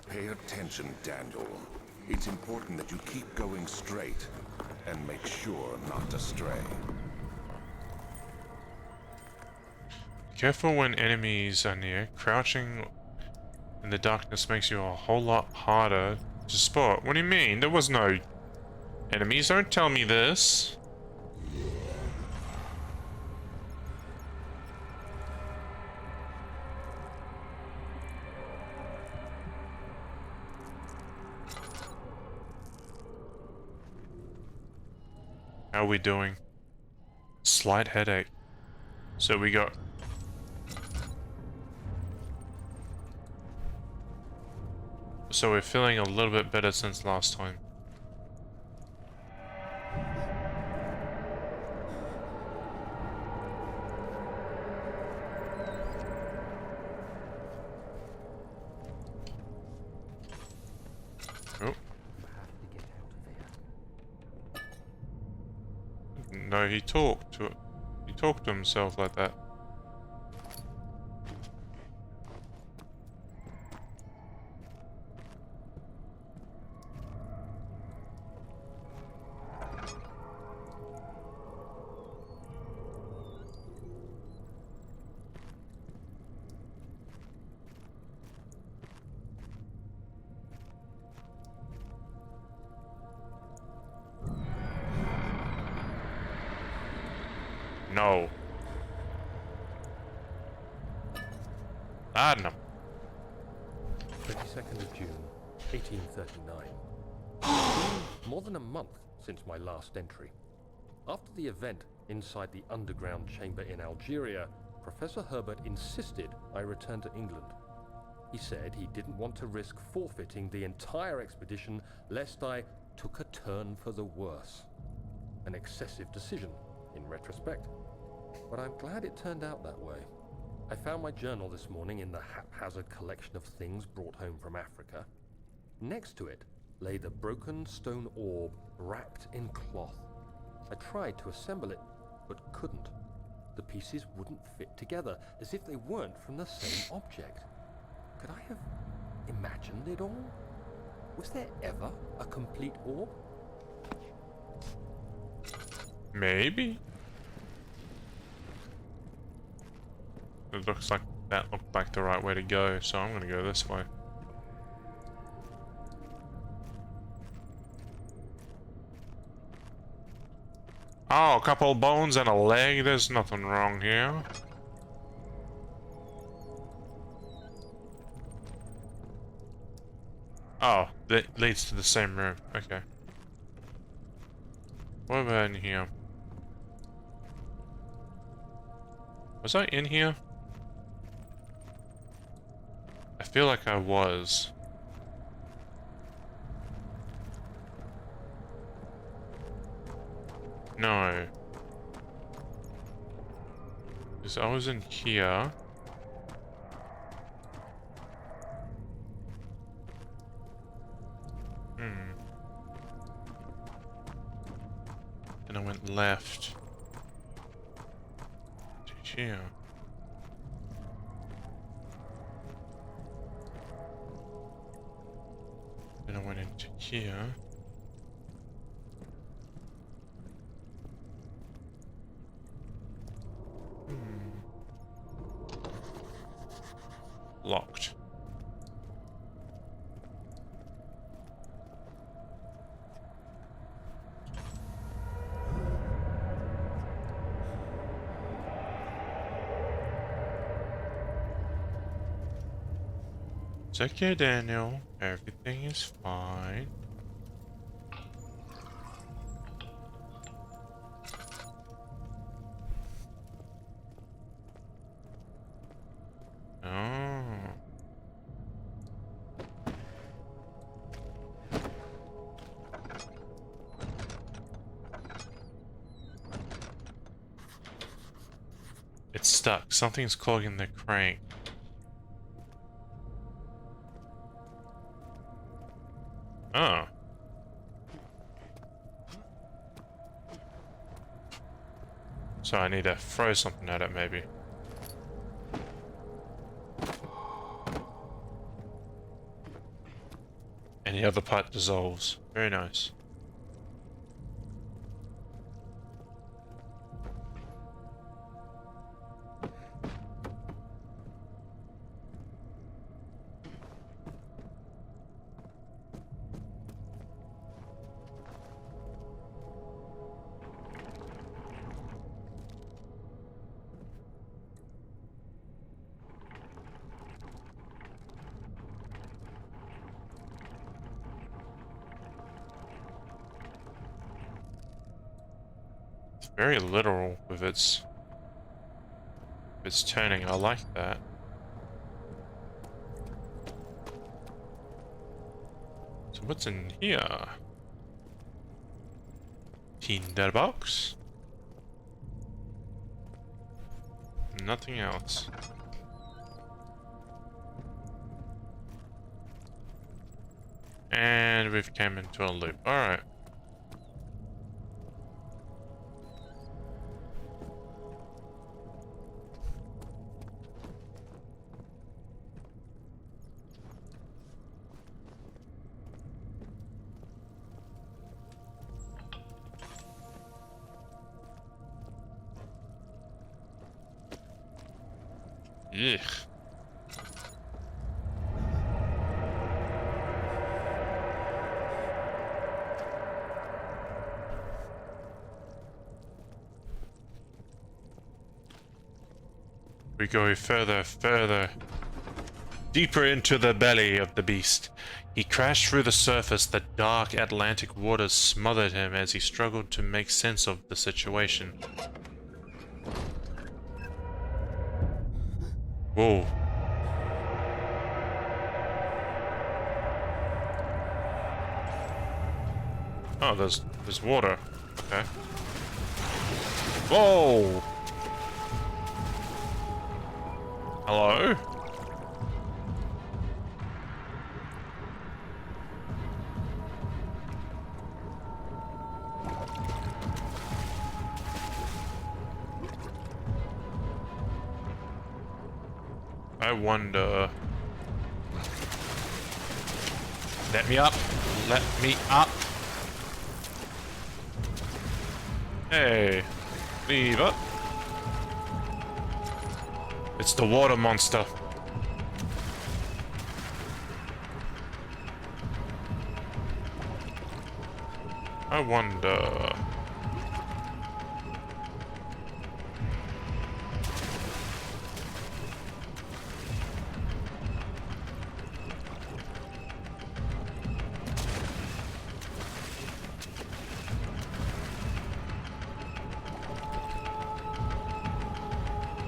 Pay attention, Daniel. It's important that you keep going straight and make sure not to stray. Careful when enemies are near. Crouching in the darkness makes you a whole lot harder to spot. What do you mean? There was no enemies. Don't tell me this. How are we doing? Slight headache. So we got... So we're feeling a little bit better since last time. Oh. No, he talked to himself like that. No. Adnam. 22nd of June, 1839. It's been more than a month since my last entry. After the event inside the underground chamber in Algeria, Professor Herbert insisted I return to England. He said he didn't want to risk forfeiting the entire expedition lest I took a turn for the worse. An excessive decision, in retrospect. But I'm glad it turned out that way. I found my journal this morning in the haphazard collection of things brought home from Africa. Next to it lay the broken stone orb wrapped in cloth. I tried to assemble it, but couldn't. The pieces wouldn't fit together, as if they weren't from the same object. Could I have imagined it all? Was there ever a complete orb? Maybe. It looks like that looked like the right way to go, so I'm gonna go this way. Oh, a couple bones and a leg. There's nothing wrong here. Oh, that leads to the same room. Okay. What about in here? Was I in here? I feel like I was. No. Because I was in here. Then I went left. To here. Then I went into here. Locked. It's okay, Daniel. Everything is fine. Oh. It's stuck. Something's clogging the crank. Oh. So I need to throw something at it, maybe. And the other part dissolves. Very nice. Very literal with its turning. I like that. So what's in here? Tinderbox? Nothing else. And we've came into a loop. Alright. Ugh. We go further, deeper into the belly of the beast. He crashed through the surface. The dark Atlantic waters smothered him as he struggled to make sense of the situation. Whoa. Oh, there's water. Okay. Whoa! Hello? I wonder... Let me up! Let me up! Hey! Leave up! It's the water monster. I wonder...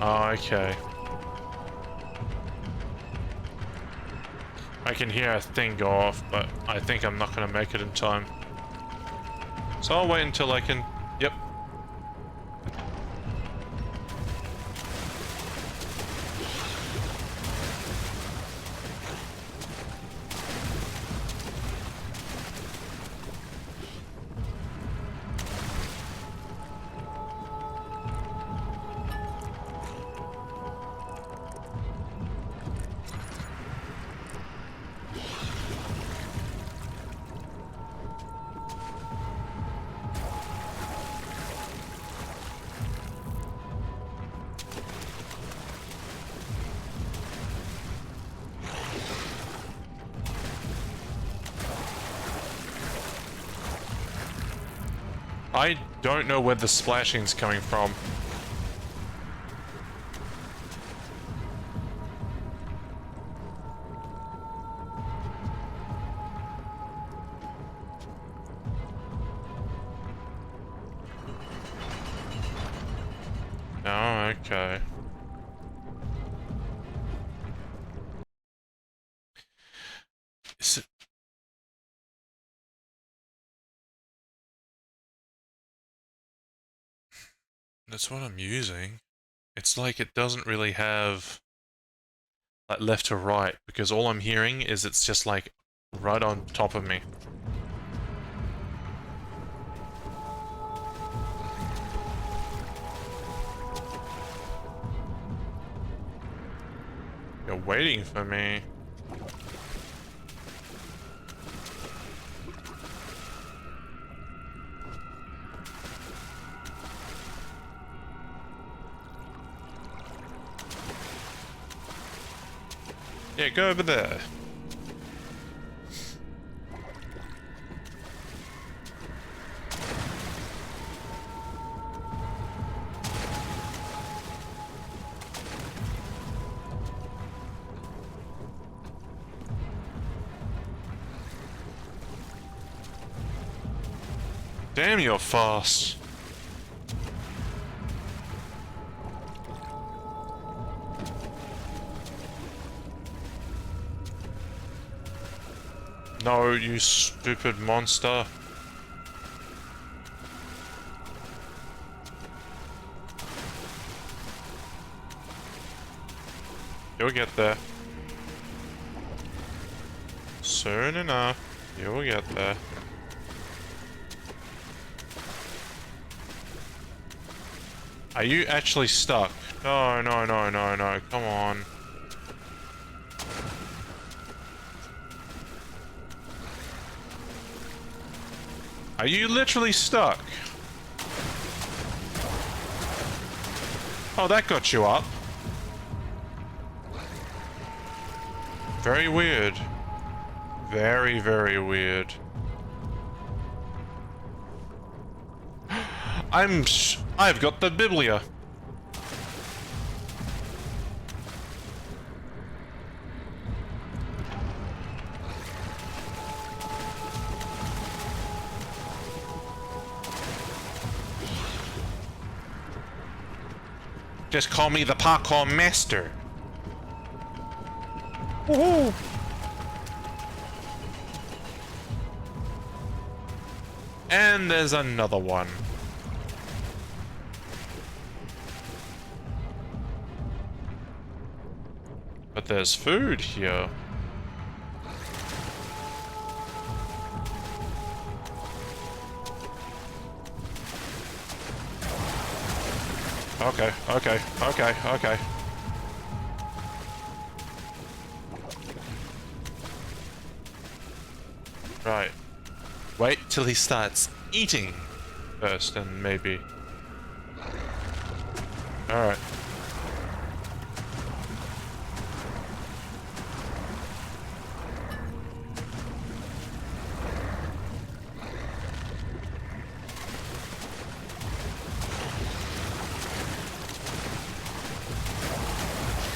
Oh, okay. I can hear a thing go off, but I think I'm not gonna make it in time. So I'll wait until I can... Yep. I don't know where the splashing's coming from. okay. Is it... That's what I'm using. It's like it doesn't really have like left to right, because all I'm hearing is it's just like right on top of me. You're waiting for me. Yeah, go over there. Damn, you're fast. No, you stupid monster. You'll get there. Soon enough, you'll get there. Are you actually stuck? No, no, no, no, no, come on. Are you literally stuck? Oh, that got you up. Very weird. Very, very weird. I've got the Biblia. Just call me the parkour master. Woohoo! And there's another one. But there's food here. Okay, okay, okay, okay. Right. Wait till he starts eating first, and maybe. Alright.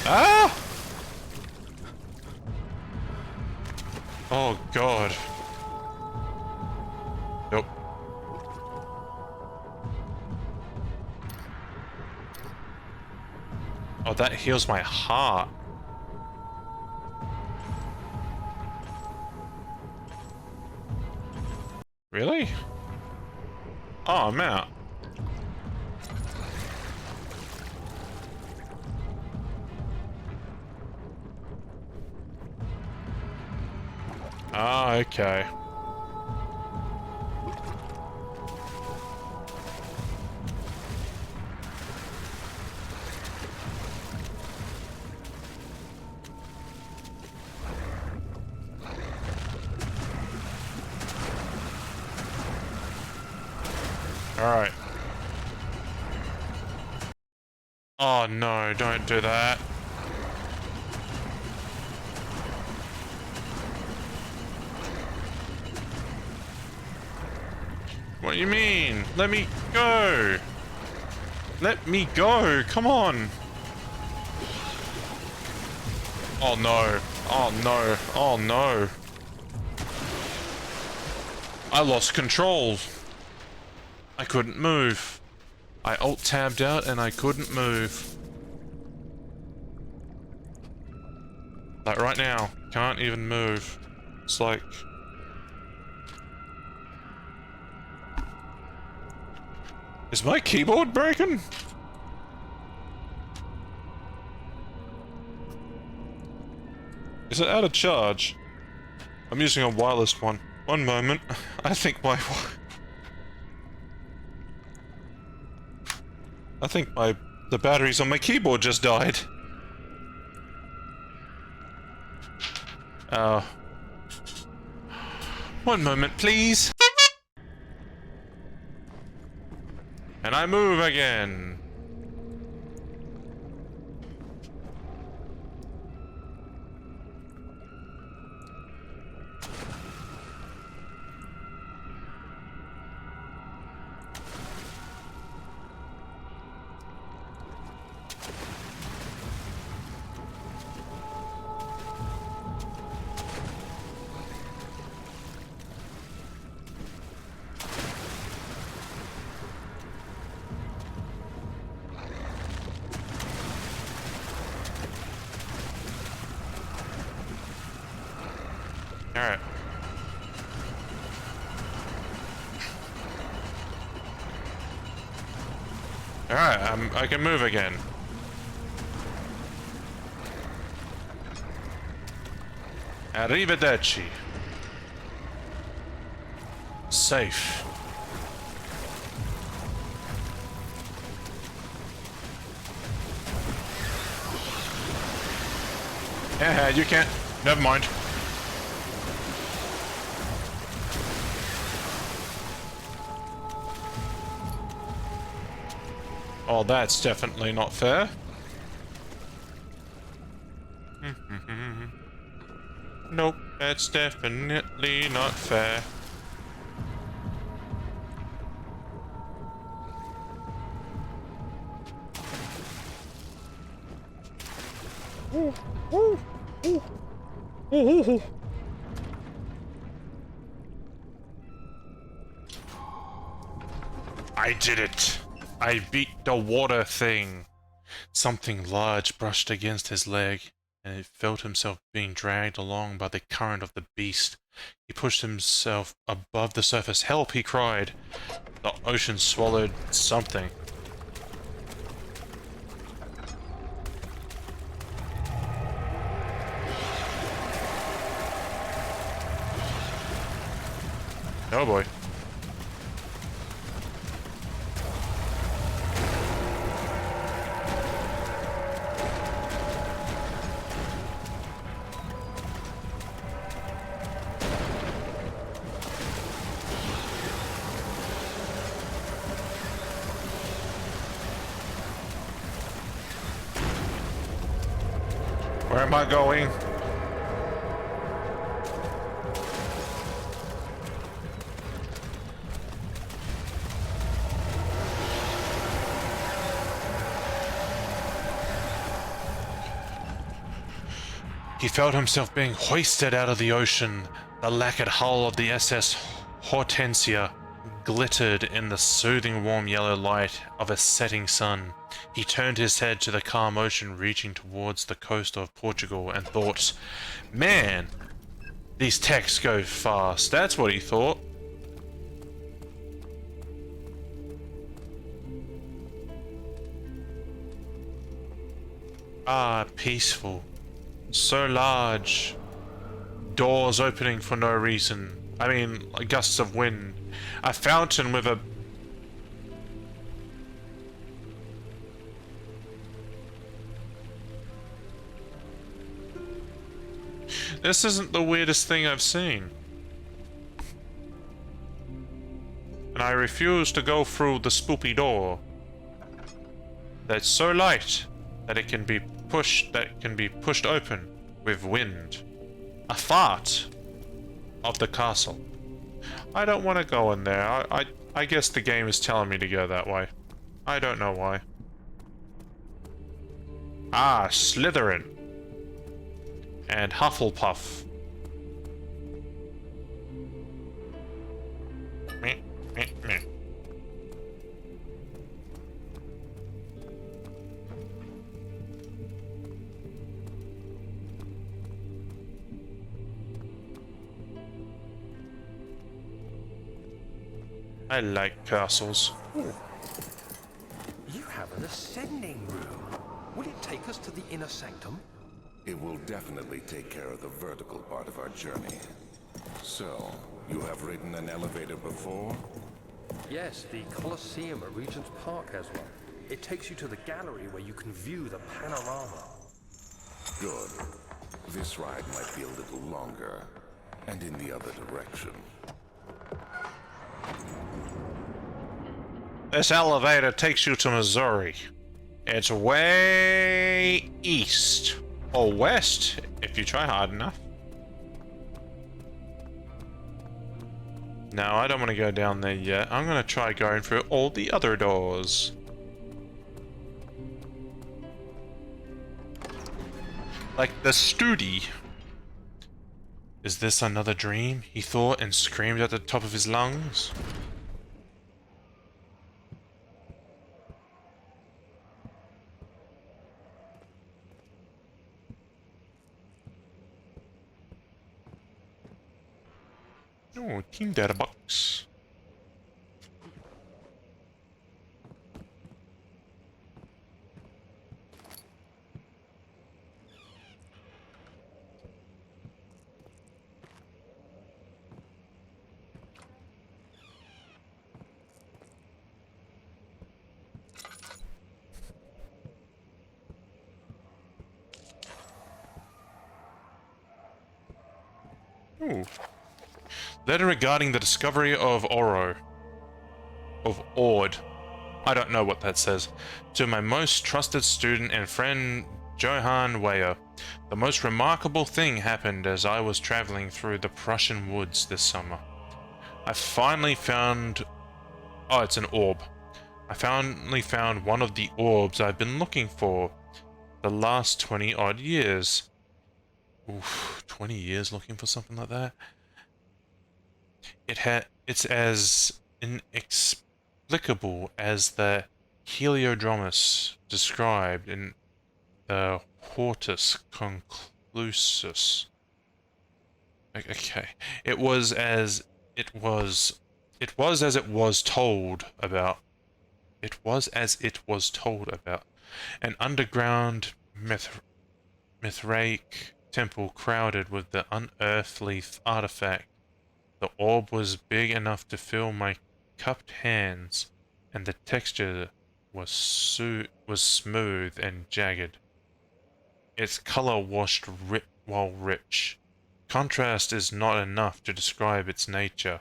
Ah! Oh god. Nope. Oh, that heals my heart. Really? Oh, I'm out. Ah, okay. Alright. Oh no, don't do that. What do you mean? Let me go! Let me go! Come on! Oh no. Oh no. Oh no. I lost control. I couldn't move. I alt-tabbed out and I couldn't move. Like right now, can't even move. It's like... Is my keyboard broken? Is it out of charge? I'm using a wireless one. One moment. I think the batteries on my keyboard just died. One moment, please. And I move again. Alright. Alright, I can move again. Arrivederci. Safe. Yeah, you can't. Never mind. Oh, that's definitely not fair. Nope, that's definitely not fair. I did it! I beat the water thing! Something large brushed against his leg, and he felt himself being dragged along by the current of the beast. He pushed himself above the surface. Help! He cried. The ocean swallowed something. Oh boy. Where am I going? He felt himself being hoisted out of the ocean. The lacquered hull of the SS Hortensia glittered in the soothing warm yellow light of a setting sun. He turned his head to the calm ocean reaching towards the coast of Portugal and thought, man, these techs go fast. That's what he thought. Ah, peaceful. So large. Doors opening for no reason. I mean, gusts of wind. A fountain with a... This isn't the weirdest thing I've seen. And I refuse to go through the spoopy door. That's so light that it can be pushed open with wind. A fart of the castle. I don't want to go in there. I guess the game is telling me to go that way. I don't know why. Ah, Slytherin. And Hufflepuff. Meh, meh, meh. I like castles. You have an ascending room. Will it take us to the inner sanctum? It will definitely take care of the vertical part of our journey. So, you have ridden an elevator before? Yes, the Colosseum at Regent's Park has one. It takes you to the gallery where you can view the panorama. Good. This ride might be a little longer, and in the other direction. This elevator takes you to Missouri. It's way east. Or west, if you try hard enough. No, I don't want to go down there yet. I'm going to try going through all the other doors. Like the Studi. Is this another dream? He thought and screamed at the top of his lungs. Oh, team data box. Ooh. Letter regarding the discovery of Oro. Of Ord. I don't know what that says. To my most trusted student and friend, Johann Weyer. The most remarkable thing happened as I was traveling through the Prussian woods this summer. I finally found... Oh, it's an orb. I finally found one of the orbs I've been looking for the last 20-odd years. Oof, 20 years looking for something like that? It's as inexplicable as the Heliodromus described in the Hortus Conclusus. Okay. It was as it was told about. It was as it was told about. An underground Mithraic temple crowded with the unearthly artifact. The orb was big enough to fill my cupped hands, and the texture was smooth and jagged. Its color washed while rich. Contrast is not enough to describe its nature.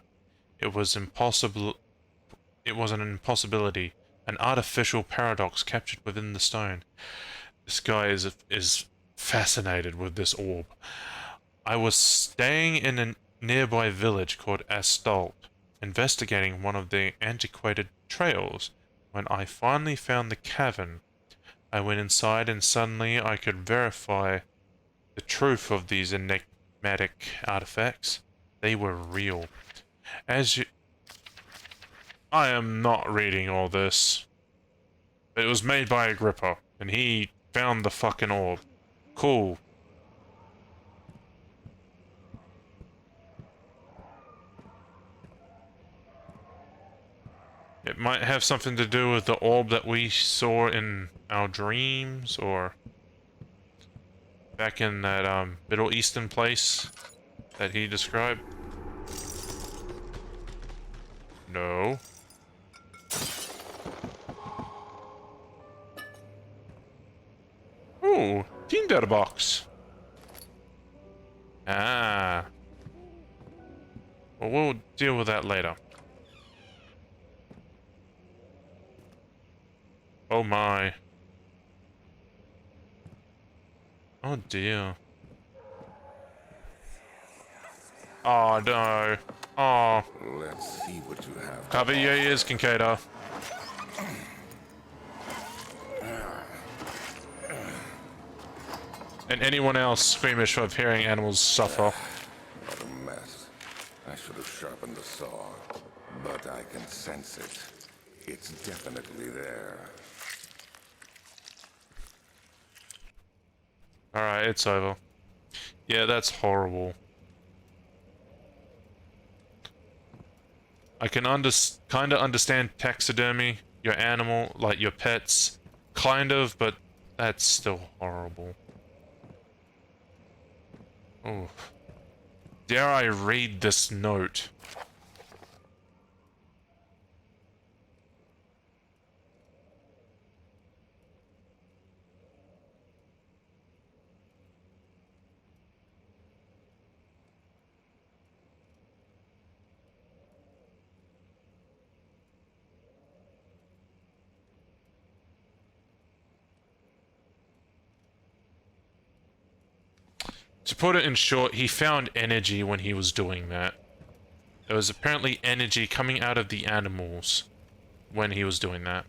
It was impossible. It was an impossibility, an artificial paradox captured within the stone. This guy is fascinated with this orb. I was staying in a nearby village called Astalt, investigating one of the antiquated trails, when I finally found the cavern. I went inside and suddenly I could verify the truth of these enigmatic artifacts. They were real. I am not reading all this. It was made by Agrippa, and he found the fucking orb. Cool. It might have something to do with the orb that we saw in our dreams, or back in that Middle Eastern place that he described. No. Ooh, team data box. Ah. Well, we'll deal with that later. Oh my. Oh dear. Oh no. Oh. Let's see what you have. Cover your ears, Kincaid. And anyone else squeamish of hearing animals suffer. What a mess. I should have sharpened the saw, but I can sense it. It's definitely there. Alright, it's over. Yeah, that's horrible. I can kind of understand taxidermy, your animal, like your pets, kind of, but that's still horrible. Oh. Dare I read this note? To put it in short, he found energy when he was doing that. There was apparently energy coming out of the animals when he was doing that.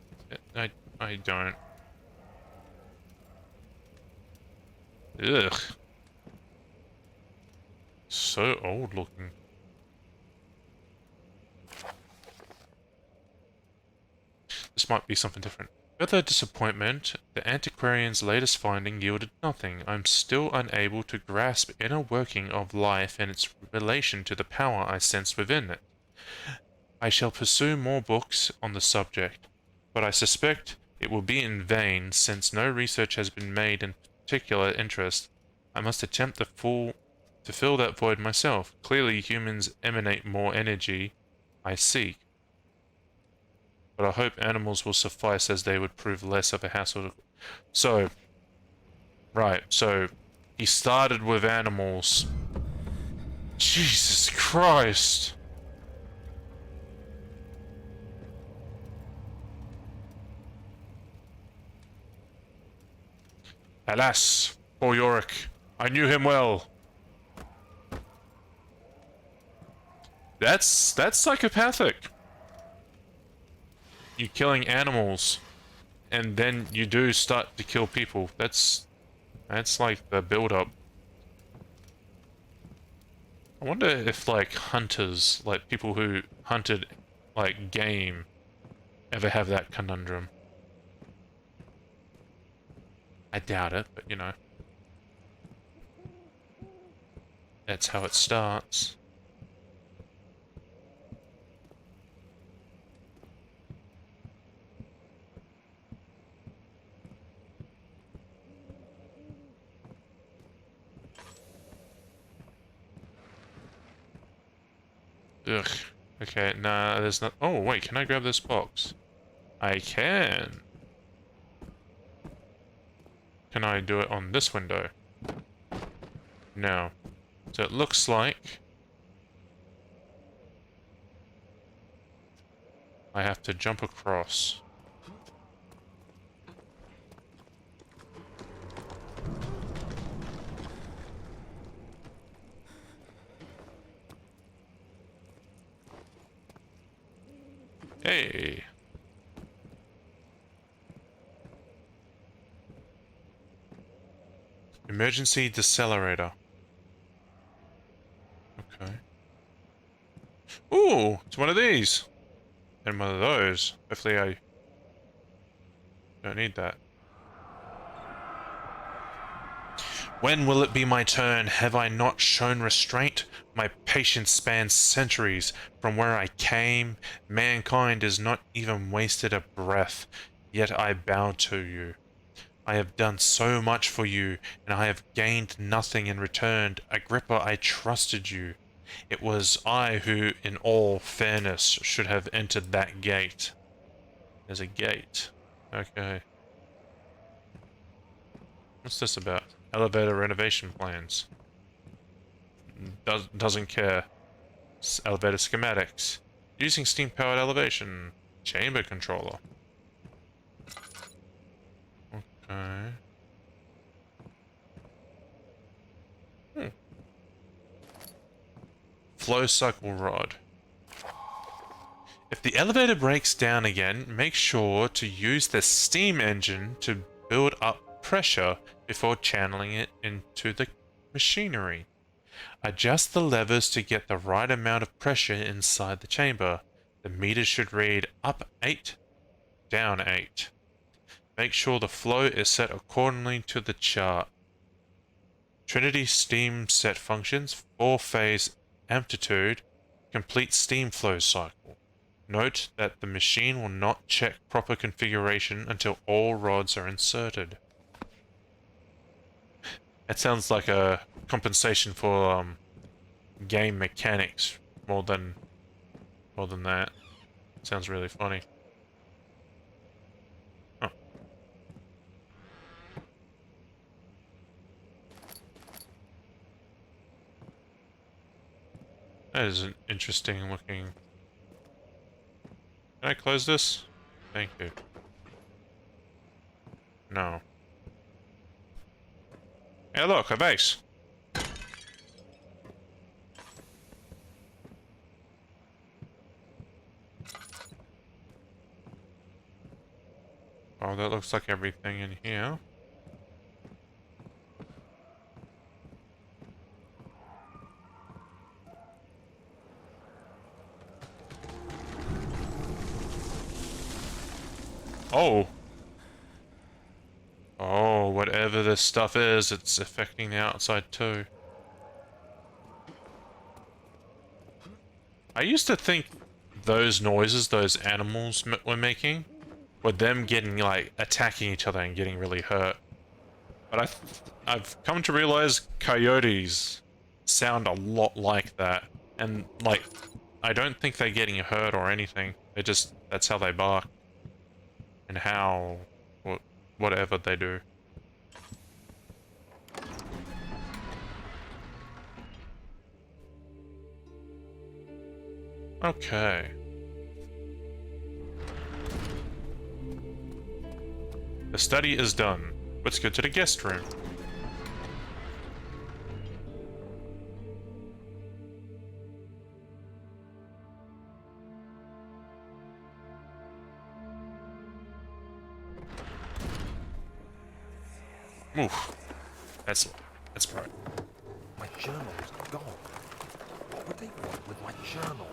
I don't. Ugh. So old looking. This might be something different. Further disappointment, the antiquarian's latest finding yielded nothing. I'm still unable to grasp inner working of life and its relation to the power I sense within it. I shall pursue more books on the subject, but I suspect it will be in vain, since no research has been made in particular interest. I must attempt to fill that void myself. Clearly humans emanate more energy I seek, but I hope animals will suffice, as they would prove less of a hassle. So, right, so he started with animals. Jesus Christ! Alas, poor Yorick. I knew him well. That's psychopathic. You're killing animals, and then you do start to kill people. That's like the build-up. I wonder if, like, hunters, like people who hunted, like, game, ever have that conundrum. I doubt it, but you know. That's how it starts. Ugh. Okay, nah, there's not. Oh, wait, can I grab this box? I can. Can I do it on this window? No. So it looks like I have to jump across. Hey. Emergency decelerator. Okay. Ooh, it's one of these. And one of those. Hopefully I don't need that. When will it be my turn? Have I not shown restraint? My patience spans centuries. From where I came, mankind has not even wasted a breath. Yet I bow to you. I have done so much for you, and I have gained nothing in return. Agrippa, I trusted you. It was I who, in all fairness, should have entered that gate. There's a gate. Okay. What's this about? Elevator renovation plans. Doesn't care. Elevator schematics. Using steam-powered elevation. Chamber controller. Okay. Flow cycle rod. If the elevator breaks down again, make sure to use the steam engine to build up pressure before channeling it into the machinery. Adjust the levers to get the right amount of pressure inside the chamber. The meter should read up 8, down 8. Make sure the flow is set accordingly to the chart. Trinity steam set functions, 4-phase amplitude, complete steam flow cycle. Note that the machine will not check proper configuration until all rods are inserted. That sounds like a compensation for game mechanics more than that. Sounds really funny. Oh. That is an interesting looking. Can I close this? Thank you. No. Hey look, a base! Oh, that looks like everything in here. Oh! Oh, whatever this stuff is, it's affecting the outside too. I used to think those noises those animals were making were them getting, like, attacking each other and getting really hurt. But I've come to realize coyotes sound a lot like that. And, like, I don't think they're getting hurt or anything. They just, that's how they bark. And how, whatever they do. Okay. The study is done. Let's go to the guest room. Oof. That's right. My journal is gone. What would they want with my journal?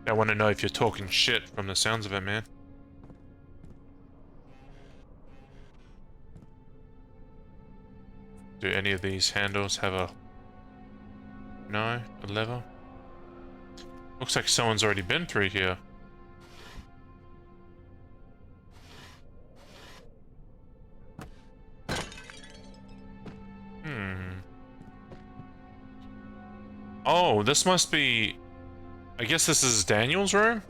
I want to know if you're talking shit from the sounds of it, man. Do any of these handles have a... No? A lever? Looks like someone's already been through here. Oh, this must be... I guess this is Daniel's room?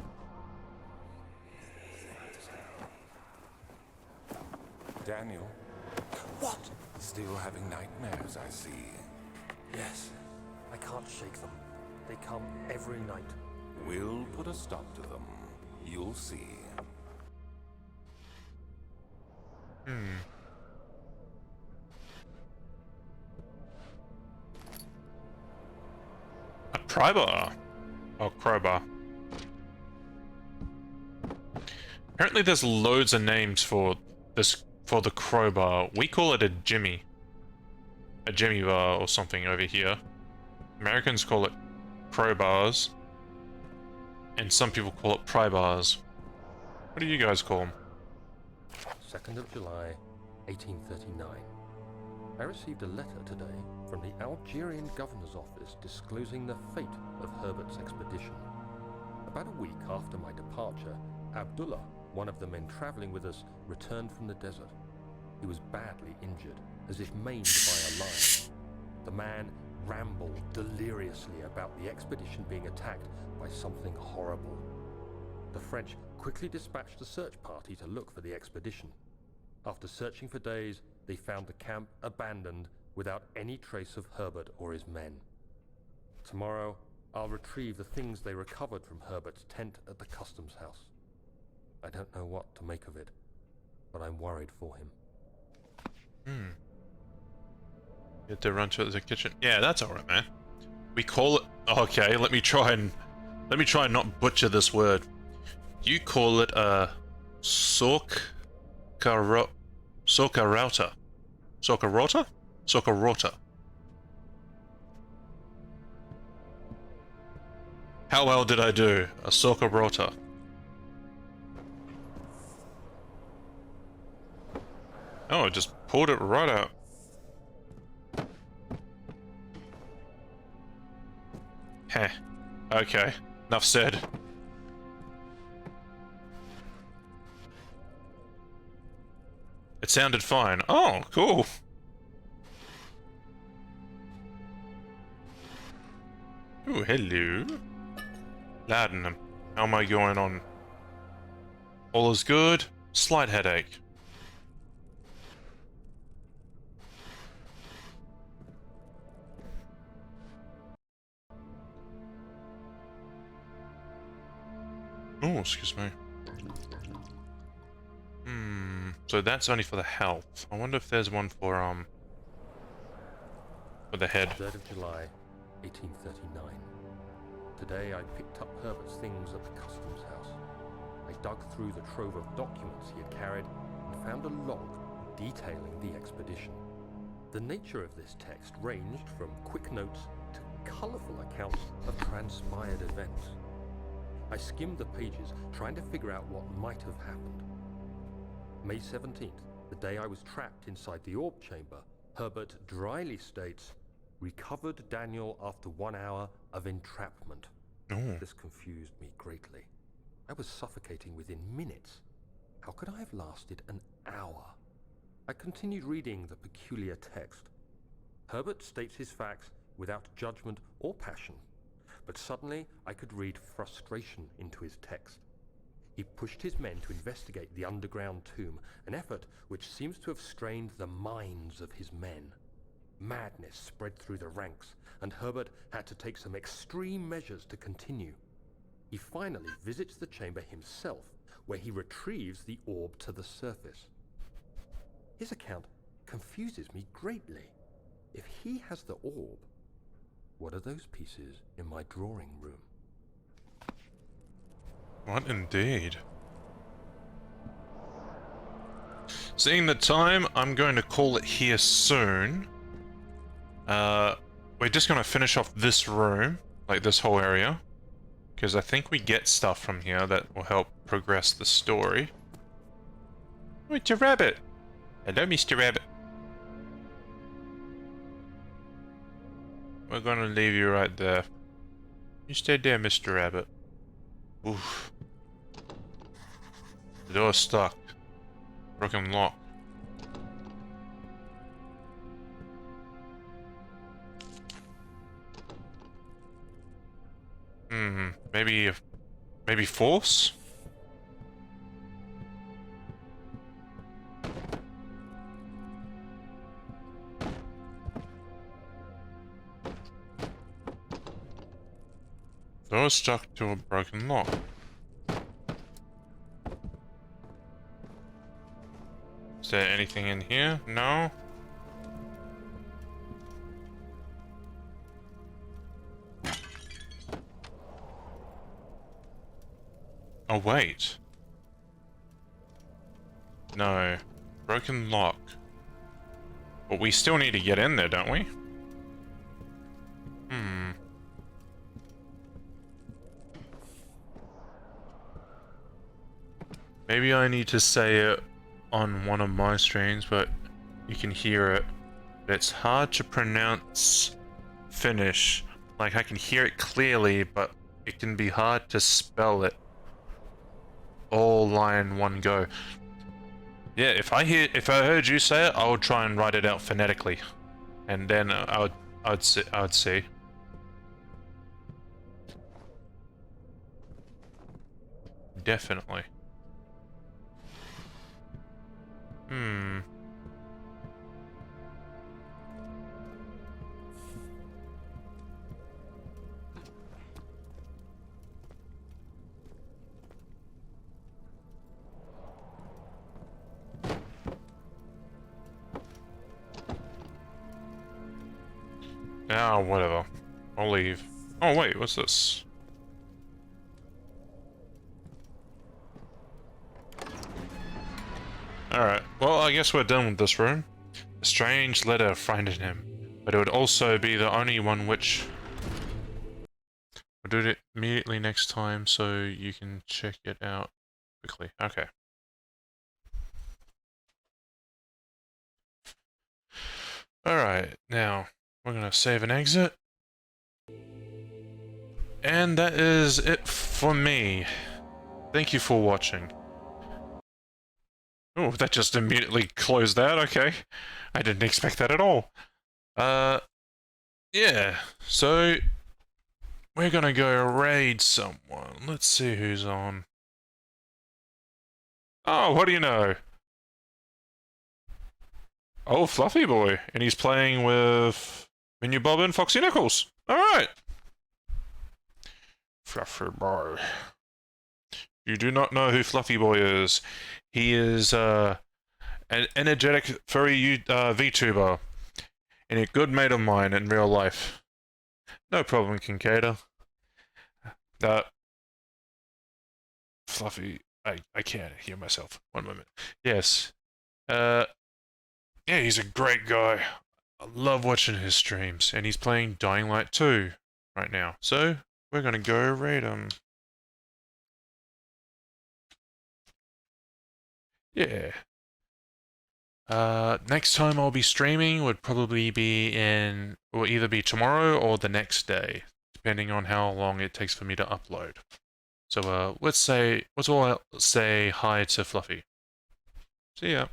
Daniel? What? Still having nightmares, I see. Yes. I can't shake them. They come every night. We'll put a stop to them. You'll see. A prybar. Oh, crowbar. Apparently there's loads of names for this, for the crowbar. We call it a jimmy. A jimmy bar or something over here. Americans call it crowbars. And some people call it pry bars. What do you guys call them? 2nd of July, 1839. I received a letter today from the Algerian governor's office disclosing the fate of Herbert's expedition. About a week after my departure, Abdullah, one of the men traveling with us, returned from the desert. He was badly injured, as if maimed by a lion. The man rambled deliriously about the expedition being attacked by something horrible. The French quickly dispatched a search party to look for the expedition. After searching for days, they found the camp abandoned without any trace of Herbert or his men. Tomorrow, I'll retrieve the things they recovered from Herbert's tent at the customs house. I don't know what to make of it, but I'm worried for him. You have to run to the kitchen. Yeah, that's alright, man. We call it... Okay, let me try and not butcher this word. You call it a... Sorcarota. Sorcarota? Sorcarota. How well did I do? A Sorcarota. Oh, I just pulled it right out. Heh. Okay. Enough said. It sounded fine. Oh, cool. Ooh, hello. Laudanum. How am I going on? All is good. Slight headache. Oh, excuse me. So that's only for the health. I wonder if there's one for the head. 3rd of July, 1839. Today I picked up Herbert's things at the customs house. I dug through the trove of documents he had carried and found a log detailing the expedition. The nature of this text ranged from quick notes to colourful accounts of transpired events. I skimmed the pages, trying to figure out what might have happened. May 17th, the day I was trapped inside the orb chamber, Herbert dryly states, "Recovered Daniel after 1 hour of entrapment." Oh. This confused me greatly. I was suffocating within minutes. How could I have lasted an hour? I continued reading the peculiar text. Herbert states his facts without judgment or passion, but suddenly I could read frustration into his text. He pushed his men to investigate the underground tomb, an effort which seems to have strained the minds of his men. Madness spread through the ranks, and Herbert had to take some extreme measures to continue. He finally visits the chamber himself, where he retrieves the orb to the surface. His account confuses me greatly. If he has the orb, what are those pieces in my drawing room? What indeed? Seeing the time, I'm going to call it here soon. We're just going to finish off this room, like this whole area, because I think we get stuff from here that will help progress the story. Oh, it's a rabbit! Hello, Mr. Rabbit. We're going to leave you right there. You stay there, Mr. Rabbit. Oof. The door's stuck. Broken lock. Maybe force? Door stuck to a broken lock. Is there anything in here? No? Oh, wait. No. Broken lock. But we still need to get in there, don't we? Maybe I need to say it on one of my streams, but you can hear it. It's hard to pronounce Finnish. Like, I can hear it clearly, but it can be hard to spell it all line one go. Yeah, if I heard you say it, I would try and write it out phonetically, and then I would see. Definitely. Ah, whatever. I'll leave. Oh wait, what's this? Alright, well I guess we're done with this room. A strange letter frightened him, but it would also be the only one which... We'll do it immediately next time so you can check it out quickly. Okay. Alright, now we're gonna save and exit. And that is it for me. Thank you for watching. Oh, that just immediately closed out, okay. I didn't expect that at all. Yeah, so we're gonna go raid someone. Let's see who's on. Oh, what do you know? Oh, Fluffy Boy, and he's playing with Menu Bob and Foxy Nichols. Alright. Fluffy Boy. You do not know who Fluffy Boy is. He is, an energetic furry VTuber. And a good mate of mine in real life. No problem, Kincaida. Fluffy, I can't hear myself. One moment. Yes. Yeah, he's a great guy. I love watching his streams, and he's playing Dying Light 2 right now. So, we're gonna go raid him. Yeah. Next time I'll be streaming would probably be will either be tomorrow or the next day, depending on how long it takes for me to upload. So, let's all say hi to Fluffy. See ya.